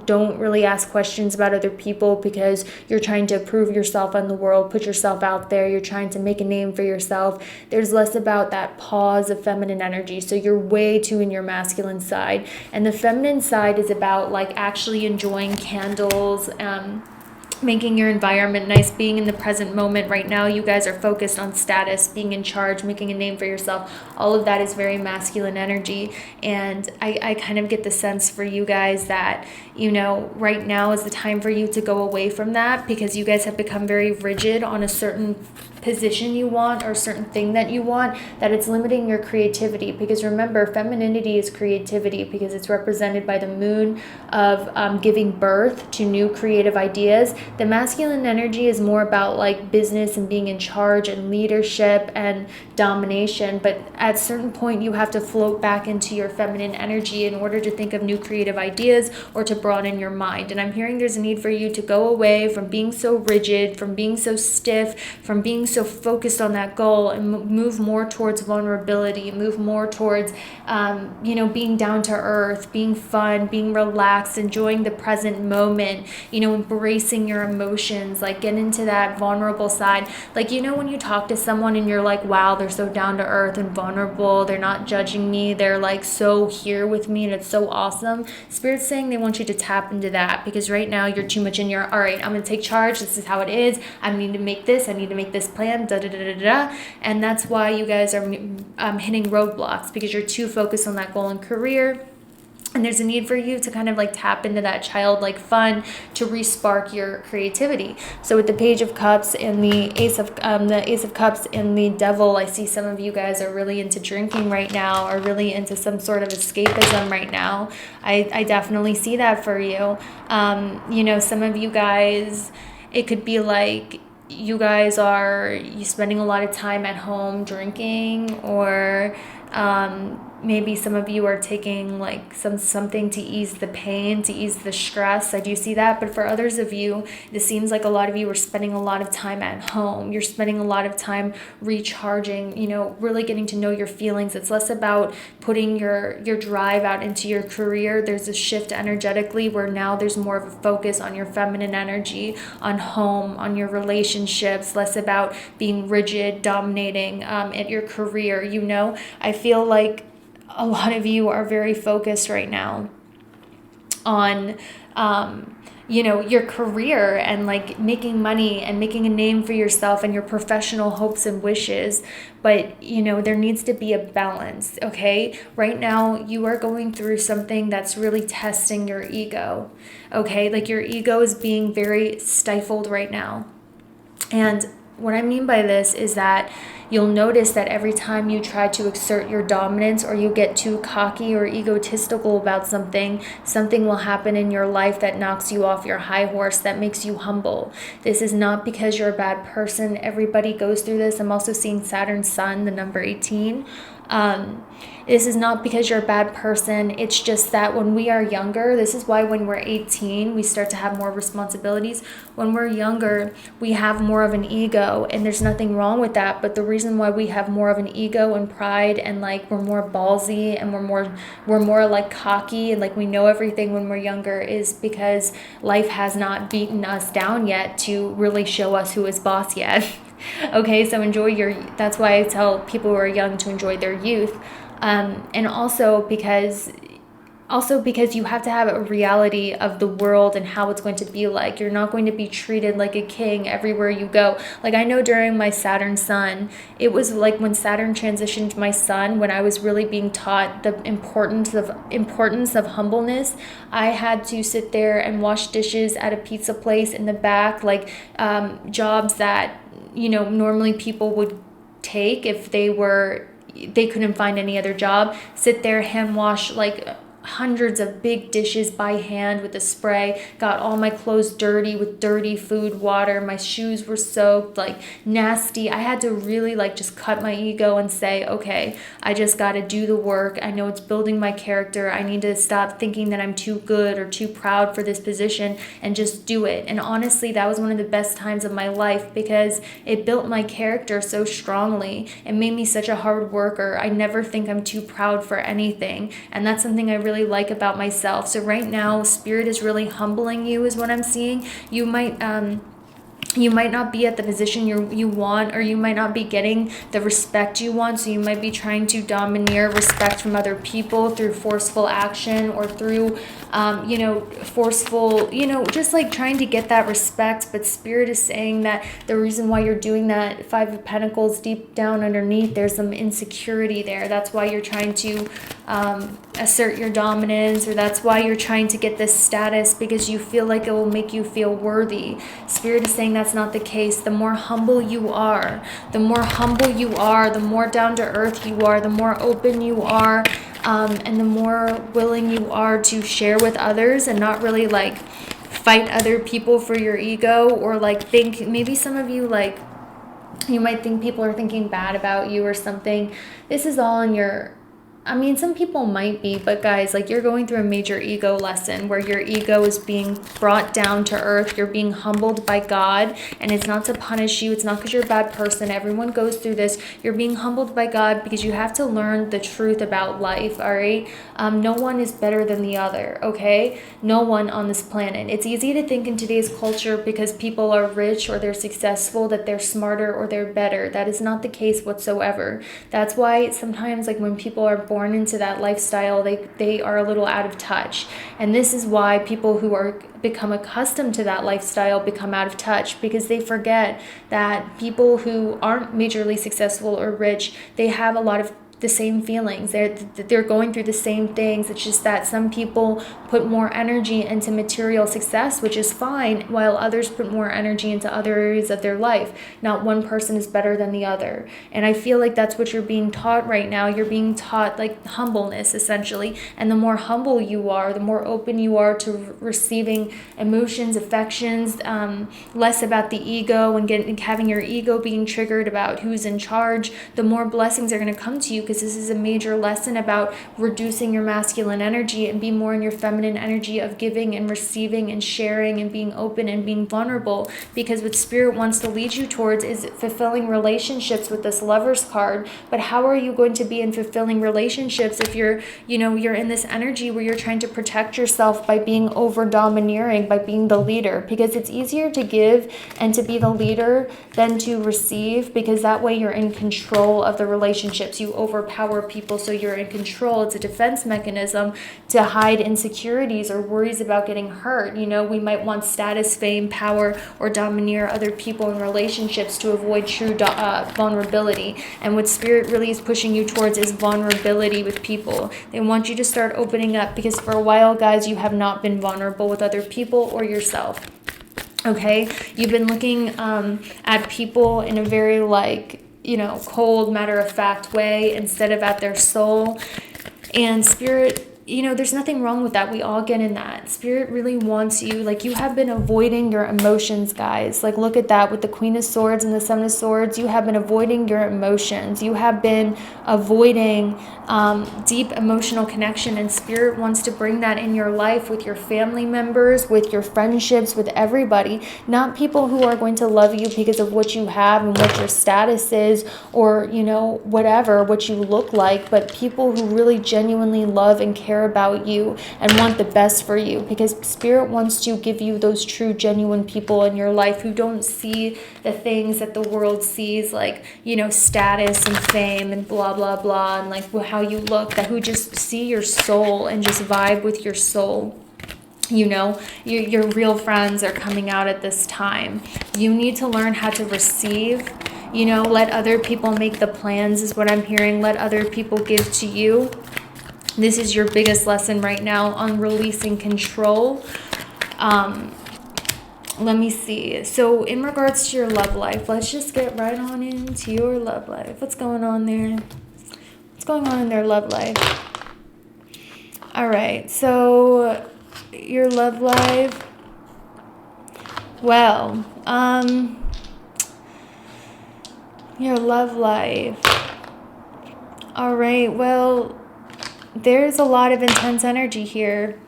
don't really ask questions about other people because you're trying to prove yourself on the world, put yourself out there. You're trying to make a name for yourself. There's less about that pause of feminine energy. So you're way too in your masculine side. And the feminine side is about like actually enjoying candles, making your environment nice, being in the present moment. Right now, you guys are focused on status, being in charge, making a name for yourself. All of that is very masculine energy. And I kind of get the sense for you guys that, right now is the time for you to go away from that because you guys have become very rigid on a certain position you want or a certain thing that you want, that it's limiting your creativity. Because remember, femininity is creativity because it's represented by the moon of giving birth to new creative ideas. The masculine energy is more about like business and being in charge and leadership and domination, but at a certain point you have to float back into your feminine energy in order to think of new creative ideas or to broaden your mind. And I'm hearing there's a need for you to go away from being so rigid, from being so stiff, from being so focused on that goal, and move more towards vulnerability, move more towards being down to earth, being fun, being relaxed, enjoying the present moment, embracing your emotions, like get into that vulnerable side. Like, when you talk to someone and you're like, wow, they're so down to earth and vulnerable, they're not judging me, they're like so here with me, and it's so awesome. Spirit's saying they want you to tap into that, because right now you're too much in your, all right, I'm going to take charge, this is how it is, I need to make this plan, da da da da da. And that's why you guys are hitting roadblocks, because you're too focused on that goal and career. And there's a need for you to kind of like tap into that childlike fun to re-spark your creativity. So with the Page of Cups and the Ace of Cups and the Devil, I see some of you guys are really into drinking right now, or really into some sort of escapism right now. I definitely see that for you. Some of you guys, it could be like you guys are spending a lot of time at home drinking, or maybe some of you are taking like something to ease the pain, to ease the stress. I do see that. But for others of you, this seems like a lot of you are spending a lot of time at home. You're spending a lot of time recharging, really getting to know your feelings. It's less about putting your drive out into your career. There's a shift energetically where now there's more of a focus on your feminine energy, on home, on your relationships, less about being rigid, dominating at your career. I feel like a lot of you are very focused right now on your career and like making money and making a name for yourself and your professional hopes and wishes. But there needs to be a balance. Okay, right now you are going through something that's really testing your ego. Okay, like your ego is being very stifled right now. And what I mean by this is that you'll notice that every time you try to exert your dominance, or you get too cocky or egotistical about something will happen in your life that knocks you off your high horse, that makes you humble. This is not because you're a bad person. Everybody goes through this. I'm also seeing Saturn Sun, the number 18. This is not because you're a bad person. It's just that when we are younger, this is why when we're 18, we start to have more responsibilities. When we're younger, we have more of an ego, and there's nothing wrong with that. But the reason why we have more of an ego and pride, and like we're more ballsy, and we're more like cocky, and like we know everything when we're younger, is because life has not beaten us down yet to really show us who is boss yet. Okay, so that's why I tell people who are young to enjoy their youth. And also because you have to have a reality of the world and how it's going to be like. You're not going to be treated like a king everywhere you go. Like, I know during my Saturn Sun, it was like when Saturn transitioned to my Sun, when I was really being taught the importance of humbleness. I had to sit there and wash dishes at a pizza place in the back, like jobs that normally people would take if they couldn't find any other job. Sit there, hand wash like hundreds of big dishes by hand with a spray, got all my clothes dirty with dirty food, water, my shoes were soaked, like nasty. I had to really like just cut my ego and say, okay, I just got to do the work. I know it's building my character. I need to stop thinking that I'm too good or too proud for this position and just do it. And honestly, that was one of the best times of my life, because it built my character so strongly. It made me such a hard worker. I never think I'm too proud for anything. And that's something I really like about myself. So right now, Spirit is really humbling you, is what I'm seeing. You might not be at the position you want, or you might not be getting the respect you want. So you might be trying to domineer respect from other people through forceful action, or through forceful, just like trying to get that respect. But Spirit is saying that the reason why you're doing that, Five of Pentacles, deep down underneath, there's some insecurity there. That's why you're trying to assert your dominance, or that's why you're trying to get this status, because you feel like it will make you feel worthy. Spirit is saying that's not the case. The more humble you are, the more down to earth you are, the more open you are, and the more willing you are to share with others, and not really like fight other people for your ego, or like think, maybe some of you, like, you might think people are thinking bad about you or something. This is all in your, I mean, some people might be, but guys, like, you're going through a major ego lesson where your ego is being brought down to earth. You're being humbled by God, and it's not to punish you. It's not because you're a bad person. Everyone goes through this. You're being humbled by God because you have to learn the truth about life, all right? No one is better than the other, okay? No one on this planet. It's easy to think in today's culture because people are rich or they're successful that they're smarter or they're better. That is not the case whatsoever. That's why sometimes, like, when people are born into that lifestyle, they are a little out of touch. And this is why people who are become accustomed to that lifestyle become out of touch, because they forget that people who aren't majorly successful or rich, they have a lot of the same feelings. They're going through the same things. It's just that some people put more energy into material success, which is fine, while others put more energy into other areas of their life. Not one person is better than the other. And I feel like that's what you're being taught right now. You're being taught, like, humbleness, essentially. And the more humble you are, the more open you are to receiving emotions, affections, less about the ego and having your ego being triggered about who's in charge, the more blessings are going to come to you, because this is a major lesson about reducing your masculine energy and be more in your feminine energy of giving and receiving and sharing and being open and being vulnerable. Because what Spirit wants to lead you towards is fulfilling relationships with this Lover's card. But how are you going to be in fulfilling relationships if you're in this energy where you're trying to protect yourself by being over domineering, by being the leader? Because it's easier to give and to be the leader than to receive, because that way you're in control of the relationships. You overpower people, so you're in control. It's a defense mechanism to hide insecurities or worries about getting hurt. We might want status, fame, power, or domineer other people in relationships to avoid true vulnerability. And what Spirit really is pushing you towards is vulnerability with people. They want you to start opening up, because for a while, guys, you have not been vulnerable with other people or yourself. Okay? You've been looking at people in a very, like, cold, matter-of-fact way instead of at their soul. And Spirit, there's nothing wrong with that. We all get in that. Spirit really wants you, like, you have been avoiding your emotions, guys. Like, look at that with the Queen of Swords and the Seven of Swords. You have been avoiding your emotions. You have been avoiding deep emotional connection, and Spirit wants to bring that in your life with your family members, with your friendships, with everybody. Not people who are going to love you because of what you have and what your status is, or, whatever, what you look like, but people who really genuinely love and care about you and want the best for you, because Spirit wants to give you those true, genuine people in your life who don't see the things that the world sees, like, status and fame and blah, blah, blah, and like how you look, that who just see your soul and just vibe with your soul. Your real friends are coming out at this time. You need to learn how to receive. Let other people make the plans is what I'm hearing. Let other people give to you. This is your biggest lesson right now on releasing control. Let me see. So in regards to your love life, let's just get right on into your love life. What's going on there? What's going on in their love life? All right. So your love life. Well, your love life. All right. Well, there's a lot of intense energy here.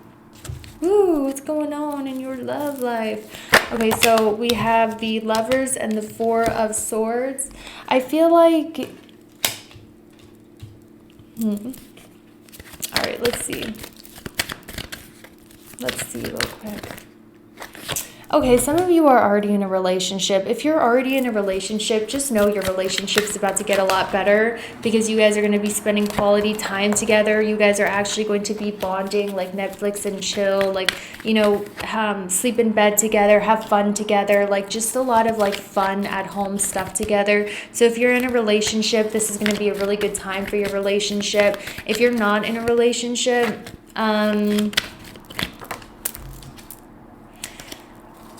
Ooh, what's going on in your love life? Okay, so we have the Lovers and the Four of Swords. I feel like... All right, let's see. Let's see real quick. Okay, some of you are already in a relationship. If you're already in a relationship, just know your relationship's about to get a lot better, because you guys are going to be spending quality time together. You guys are actually going to be bonding, like Netflix and chill, like, sleep in bed together, have fun together, like just a lot of like fun at home stuff together. So if you're in a relationship, this is going to be a really good time for your relationship. If you're not in a relationship,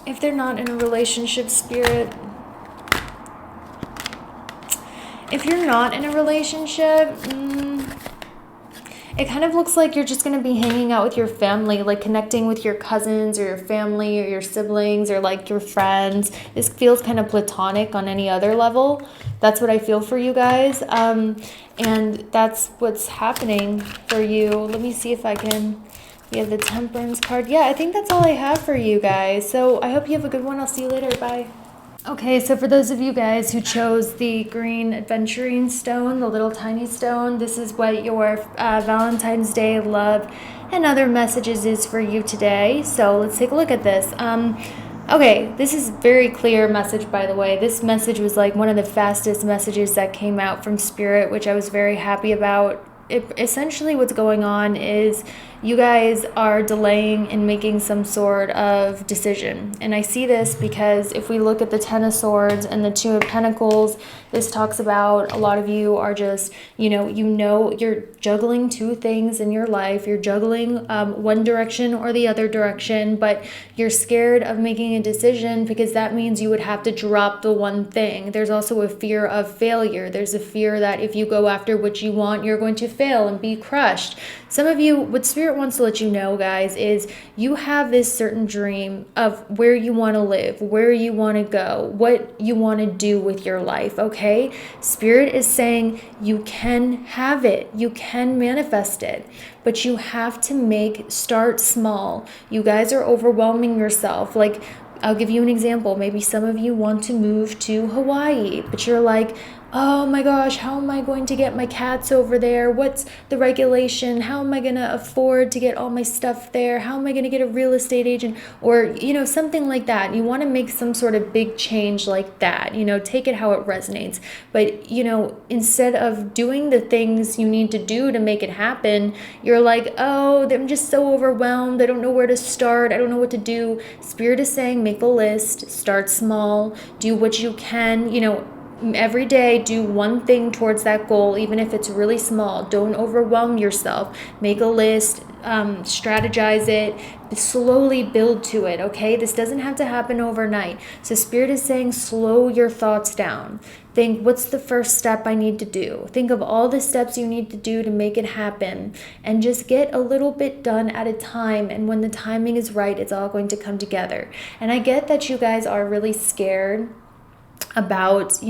if they're not in a relationship, Spirit, if you're not in a relationship, it kind of looks like you're just going to be hanging out with your family, like connecting with your cousins or your family or your siblings or like your friends. This feels kind of platonic on any other level. That's what I feel for you guys. And that's what's happening for you. Let me see if I can... We have the Temperance card. Yeah, I think that's all I have for you guys. So I hope you have a good one. I'll see you later. Bye. Okay, so for those of you guys who chose the green adventurine stone, the little tiny stone, this is what your Valentine's Day love and other messages is for you today. So let's take a look at this. Okay, this is very clear message, by the way. This message was like one of the fastest messages that came out from Spirit, which I was very happy about. Essentially what's going on is you guys are delaying in making some sort of decision. And I see this because if we look at the Ten of Swords and the Two of Pentacles, this talks about a lot of you are just, you're juggling two things in your life. You're juggling one direction or the other direction, but you're scared of making a decision because that means you would have to drop the one thing. There's also a fear of failure. There's a fear that if you go after what you want, you're going to fail and be crushed. Some of you, what Spirit wants to let you know, guys, is you have this certain dream of where you want to live, where you want to go, what you want to do with your life, okay? Spirit is saying you can have it, you can manifest it, but you have to start small. You guys are overwhelming yourself. Like, I'll give you an example. Maybe some of you want to move to Hawaii, but you're like, oh my gosh, how am I going to get my cats over there? What's the regulation? How am I going to afford to get all my stuff there? How am I going to get a real estate agent? Or, something like that. You want to make some sort of big change like that, take it how it resonates. But, instead of doing the things you need to do to make it happen, you're like, oh, I'm just so overwhelmed. I don't know where to start. I don't know what to do. Spirit is saying, make a list, start small, do what you can, every day, do one thing towards that goal, even if it's really small. Don't overwhelm yourself. Make a list, strategize it, slowly build to it, okay? This doesn't have to happen overnight. So Spirit is saying slow your thoughts down. Think, what's the first step I need to do? Think of all the steps you need to do to make it happen, and just get a little bit done at a time. And when the timing is right, it's all going to come together. And I get that you guys are really scared about,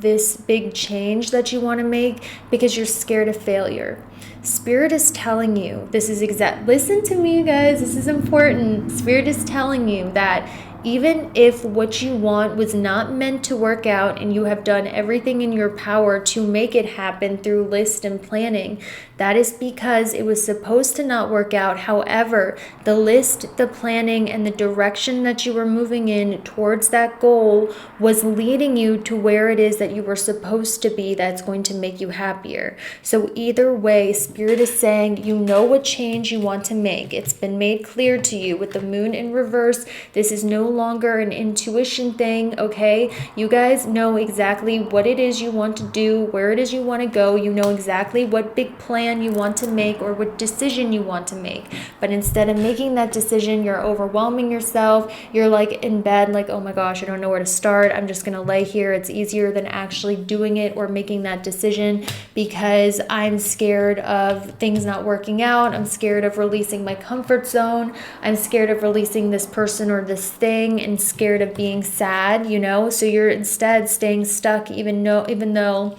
this big change that you want to make because you're scared of failure. Spirit is telling you, listen to me, guys, this is important. Spirit is telling you that even if what you want was not meant to work out and you have done everything in your power to make it happen through list and planning, that is because it was supposed to not work out. However, the list, the planning, and the direction that you were moving in towards that goal was leading you to where it is that you were supposed to be. That's going to make you happier. So either way, Spirit is saying you know what change you want to make. It's been made clear to you with the moon in reverse. This is no longer an intuition thing, okay? You guys know exactly what it is you want to do, where it is you want to go. You know exactly what big plan you want to make or what decision you want to make. But instead of making that decision, you're overwhelming yourself. You're like in bed, like, oh my gosh, I don't know where to start. I'm just going to lay here. It's easier than actually doing it or making that decision because I'm scared of things not working out. I'm scared of releasing my comfort zone. I'm scared of releasing this person or this thing, and scared of being sad, so you're instead staying stuck even though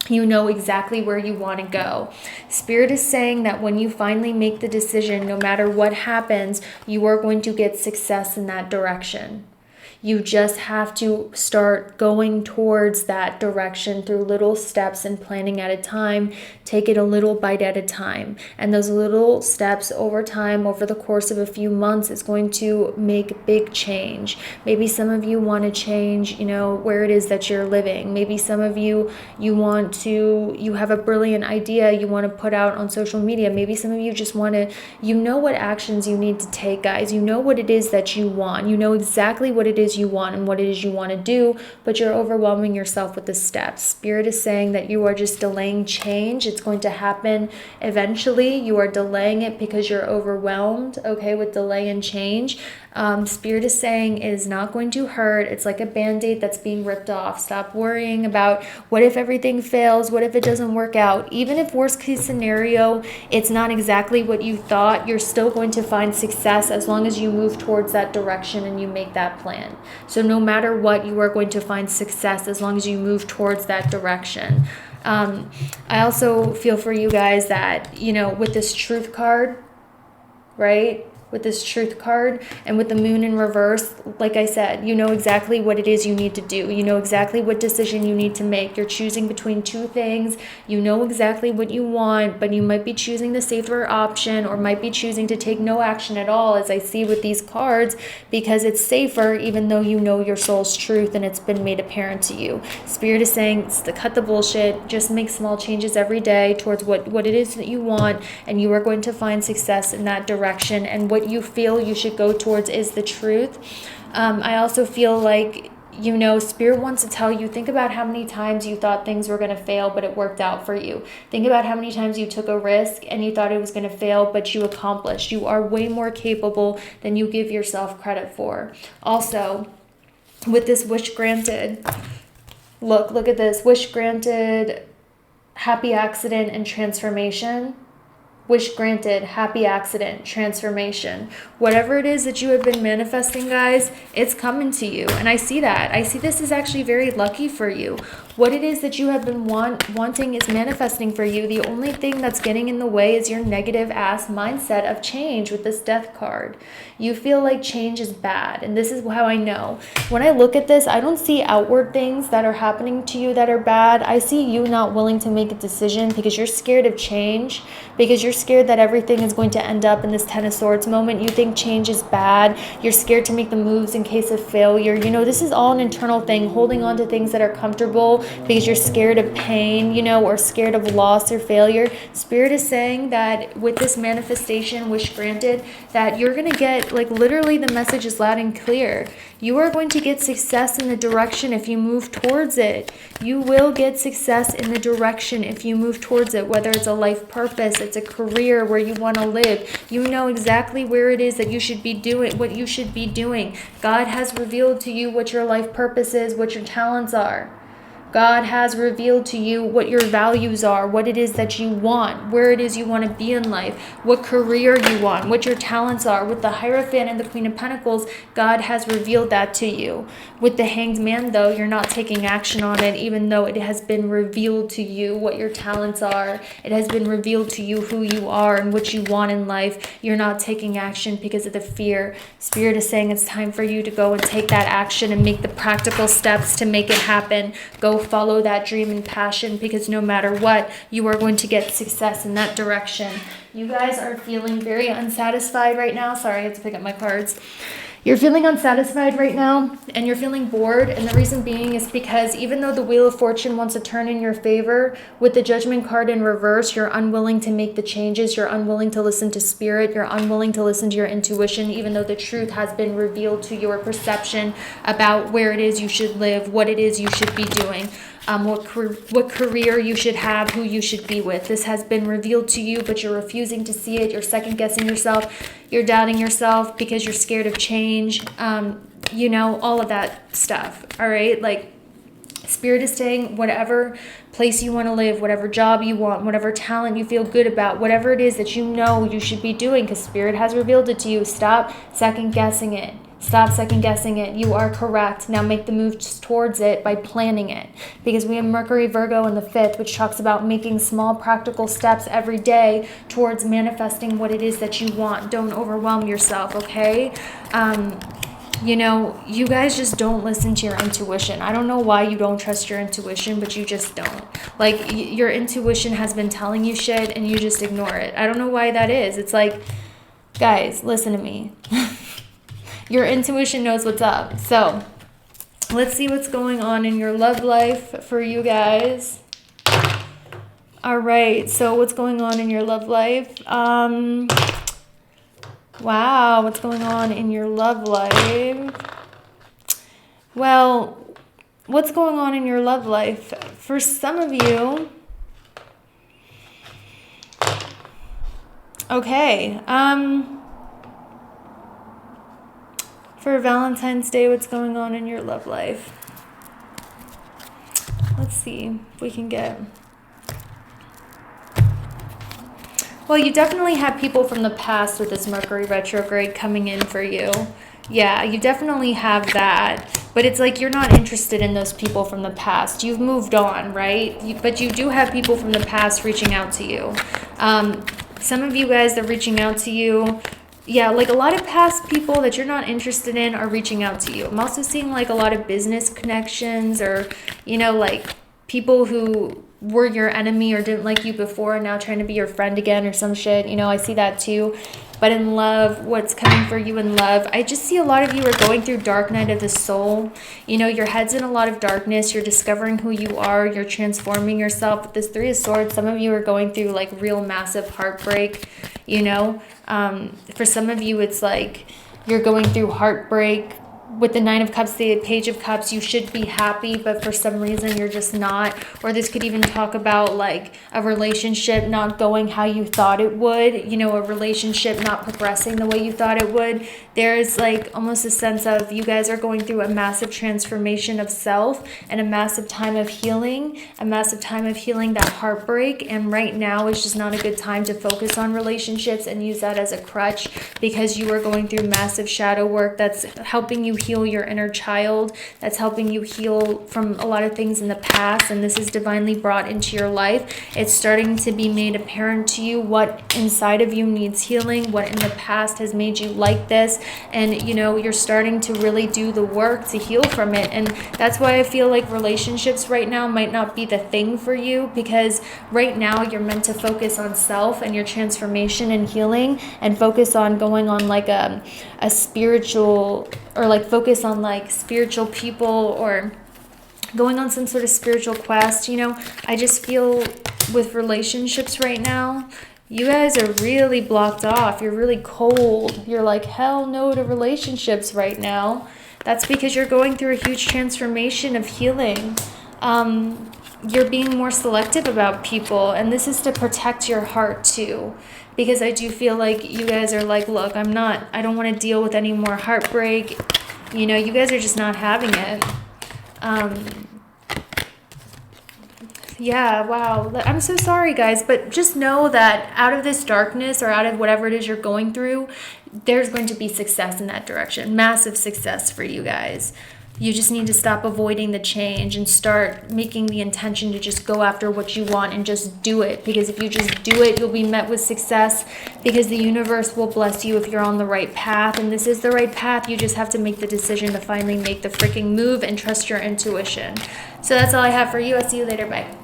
you know exactly where you want to go. Spirit is saying that when you finally make the decision, no matter what happens, you are going to get success in that direction. You just have to start going towards that direction through little steps and planning at a time. Take it a little bite at a time. And those little steps over time, over the course of a few months, is going to make big change. Maybe some of you want to change, where it is that you're living. Maybe some of you have a brilliant idea you want to put out on social media. Maybe some of you just want to, what actions you need to take, guys. You know what it is that you want. You know exactly what it it is you want and what it is you want to do, but you're overwhelming yourself with the steps. Spirit is saying that you are just delaying change. It's going to happen eventually. You are delaying it because you're overwhelmed, okay, with delay and change. Spirit is saying it is not going to hurt. It's like a band-aid that's being ripped off. Stop worrying about what if everything fails, what if it doesn't work out. Even if worst case scenario, it's not exactly what you thought, you're still going to find success as long as you move towards that direction and you make that plan. So no matter what, you are going to find success as long as you move towards that direction. I also feel for you guys that, you know, with this truth card, right? With this truth card and with the moon in reverse, like I said, you know exactly what it is you need to do. You know exactly what decision you need to make. You're choosing between two things. You know exactly what you want, but you might be choosing the safer option or might be choosing to take no action at all, as I see with these cards, because it's safer even though you know your soul's truth and it's been made apparent to you. Spirit is saying to cut the bullshit, just make small changes every day towards what it is that you want, and you are going to find success in that direction. And what you feel you should go towards is the truth. I also feel like, you know, Spirit wants to tell you, think about how many times you thought things were going to fail, but it worked out for you. Think about how many times you took a risk and you thought it was going to fail, but you accomplished. You are way more capable than you give yourself credit for. Also, with this wish granted, look at this. Wish granted, happy accident and transformation. Wish granted, happy accident, transformation. Whatever it is that you have been manifesting, guys, it's coming to you. And I see that. I see this is actually very lucky for you. What it is that you have been wanting is manifesting for you. The only thing that's getting in the way is your negative ass mindset of change with this death card. You feel like change is bad. And this is how I know. When I look at this, I don't see outward things that are happening to you that are bad. I see you not willing to make a decision because you're scared of change, because you're scared that everything is going to end up in this Ten of Swords moment. You think change is bad. You're scared to make the moves in case of failure. You know, this is all an internal thing, holding on to things that are comfortable because you're scared of pain, you know, or scared of loss or failure. Spirit is saying that with this manifestation, wish granted, that you're going to get, like, literally the message is loud and clear. You are going to get success in the direction if you move towards it. You will get success in the direction if you move towards it, whether it's a life purpose, it's a career where you want to live. You know exactly where it is that you should be doing, what you should be doing. God has revealed to you what your life purpose is, what your talents are. God has revealed to you what your values are, what it is that you want, where it is you want to be in life, what career you want, what your talents are. With the Hierophant and the Queen of Pentacles, God has revealed that to you. With the Hanged Man, though, you're not taking action on it, even though it has been revealed to you what your talents are. It has been revealed to you who you are and what you want in life. You're not taking action because of the fear. Spirit is saying it's time for you to go and take that action and make the practical steps to make it happen. Go follow that dream and passion, because no matter what, you are going to get success in that direction. You guys are feeling very unsatisfied right now. Sorry, I have to pick up my cards. You're feeling unsatisfied right now, and you're feeling bored, and the reason being is because even though the Wheel of Fortune wants to turn in your favor, with the Judgment card in reverse, you're unwilling to make the changes, you're unwilling to listen to Spirit, you're unwilling to listen to your intuition, even though the truth has been revealed to your perception about where it is you should live, what it is you should be doing. What career you should have, who you should be with. This has been revealed to you, but you're refusing to see it. You're second guessing yourself. You're doubting yourself because you're scared of change. You know, all of that stuff. All right. Like, Spirit is saying whatever place you want to live, whatever job you want, whatever talent you feel good about, whatever it is that you know you should be doing, because Spirit has revealed it to you. Stop second guessing it. Stop second guessing it. You are correct. Now make the moves towards it by planning it. Because we have Mercury Virgo in the 5th, which talks about making small practical steps every day towards manifesting what it is that you want. Don't overwhelm yourself, okay? You know, you guys just don't listen to your intuition. I don't know why you don't trust your intuition, but you just don't. Like, your intuition has been telling you shit and you just ignore it. I don't know why that is. It's like, guys, listen to me. Your intuition knows what's up. So let's see what's going on in your love life for you guys. All right. So what's going on in your love life? Wow. What's going on in your love life? Well, what's going on in your love life? For some of you, okay, for Valentine's Day, what's going on in your love life? Let's see if we can get... Well, you definitely have people from the past with this Mercury retrograde coming in for you. Yeah, you definitely have that. But it's like you're not interested in those people from the past. You've moved on, right? But you do have people from the past reaching out to you. Some of you guys that are reaching out to you, yeah, like a lot of past people that you're not interested in are reaching out to you. I'm also seeing like a lot of business connections, or, you know, like people who were your enemy or didn't like you before and now trying to be your friend again or some shit. You know, I see that too. But in love, what's coming for you in love, I just see a lot of you are going through dark night of the soul. You know, your head's in a lot of darkness. You're discovering who you are. You're transforming yourself. With this Three of Swords, some of you are going through like real massive heartbreak, you know. For some of you, it's like you're going through heartbreak. With the Nine of Cups, the Page of Cups, you should be happy, but for some reason you're just not. Or this could even talk about like a relationship not going how you thought it would, you know, a relationship not progressing the way you thought it would. There's like almost a sense of you guys are going through a massive transformation of self and a massive time of healing, that heartbreak. And right now is just not a good time to focus on relationships and use that as a crutch, because you are going through massive shadow work that's helping you heal your inner child, that's helping you heal from a lot of things in the past, and this is divinely brought into your life. It's starting to be made apparent to you what inside of you needs healing, what in the past has made you like this, and you know, you're starting to really do the work to heal from it. And that's why I feel like relationships right now might not be the thing for you, because right now you're meant to focus on self and your transformation and healing, and focus on going on like a spiritual, or like focus on like spiritual people, or going on some sort of spiritual quest. You know, I just feel with relationships right now, you guys are really blocked off. You're really cold. You're like, hell no to relationships right now. That's because you're going through a huge transformation of healing. You're being more selective about people, and this is to protect your heart too. Because I do feel like you guys are like, look, I don't want to deal with any more heartbreak. You know, you guys are just not having it. Yeah, wow. I'm so sorry, guys, but just know that out of this darkness, or out of whatever it is you're going through, there's going to be success in that direction. Massive success for you guys. You just need to stop avoiding the change and start making the intention to just go after what you want and just do it. Because if you just do it, you'll be met with success, because the universe will bless you if you're on the right path. And this is the right path. You just have to make the decision to finally make the freaking move and trust your intuition. So that's all I have for you. I'll see you later. Bye.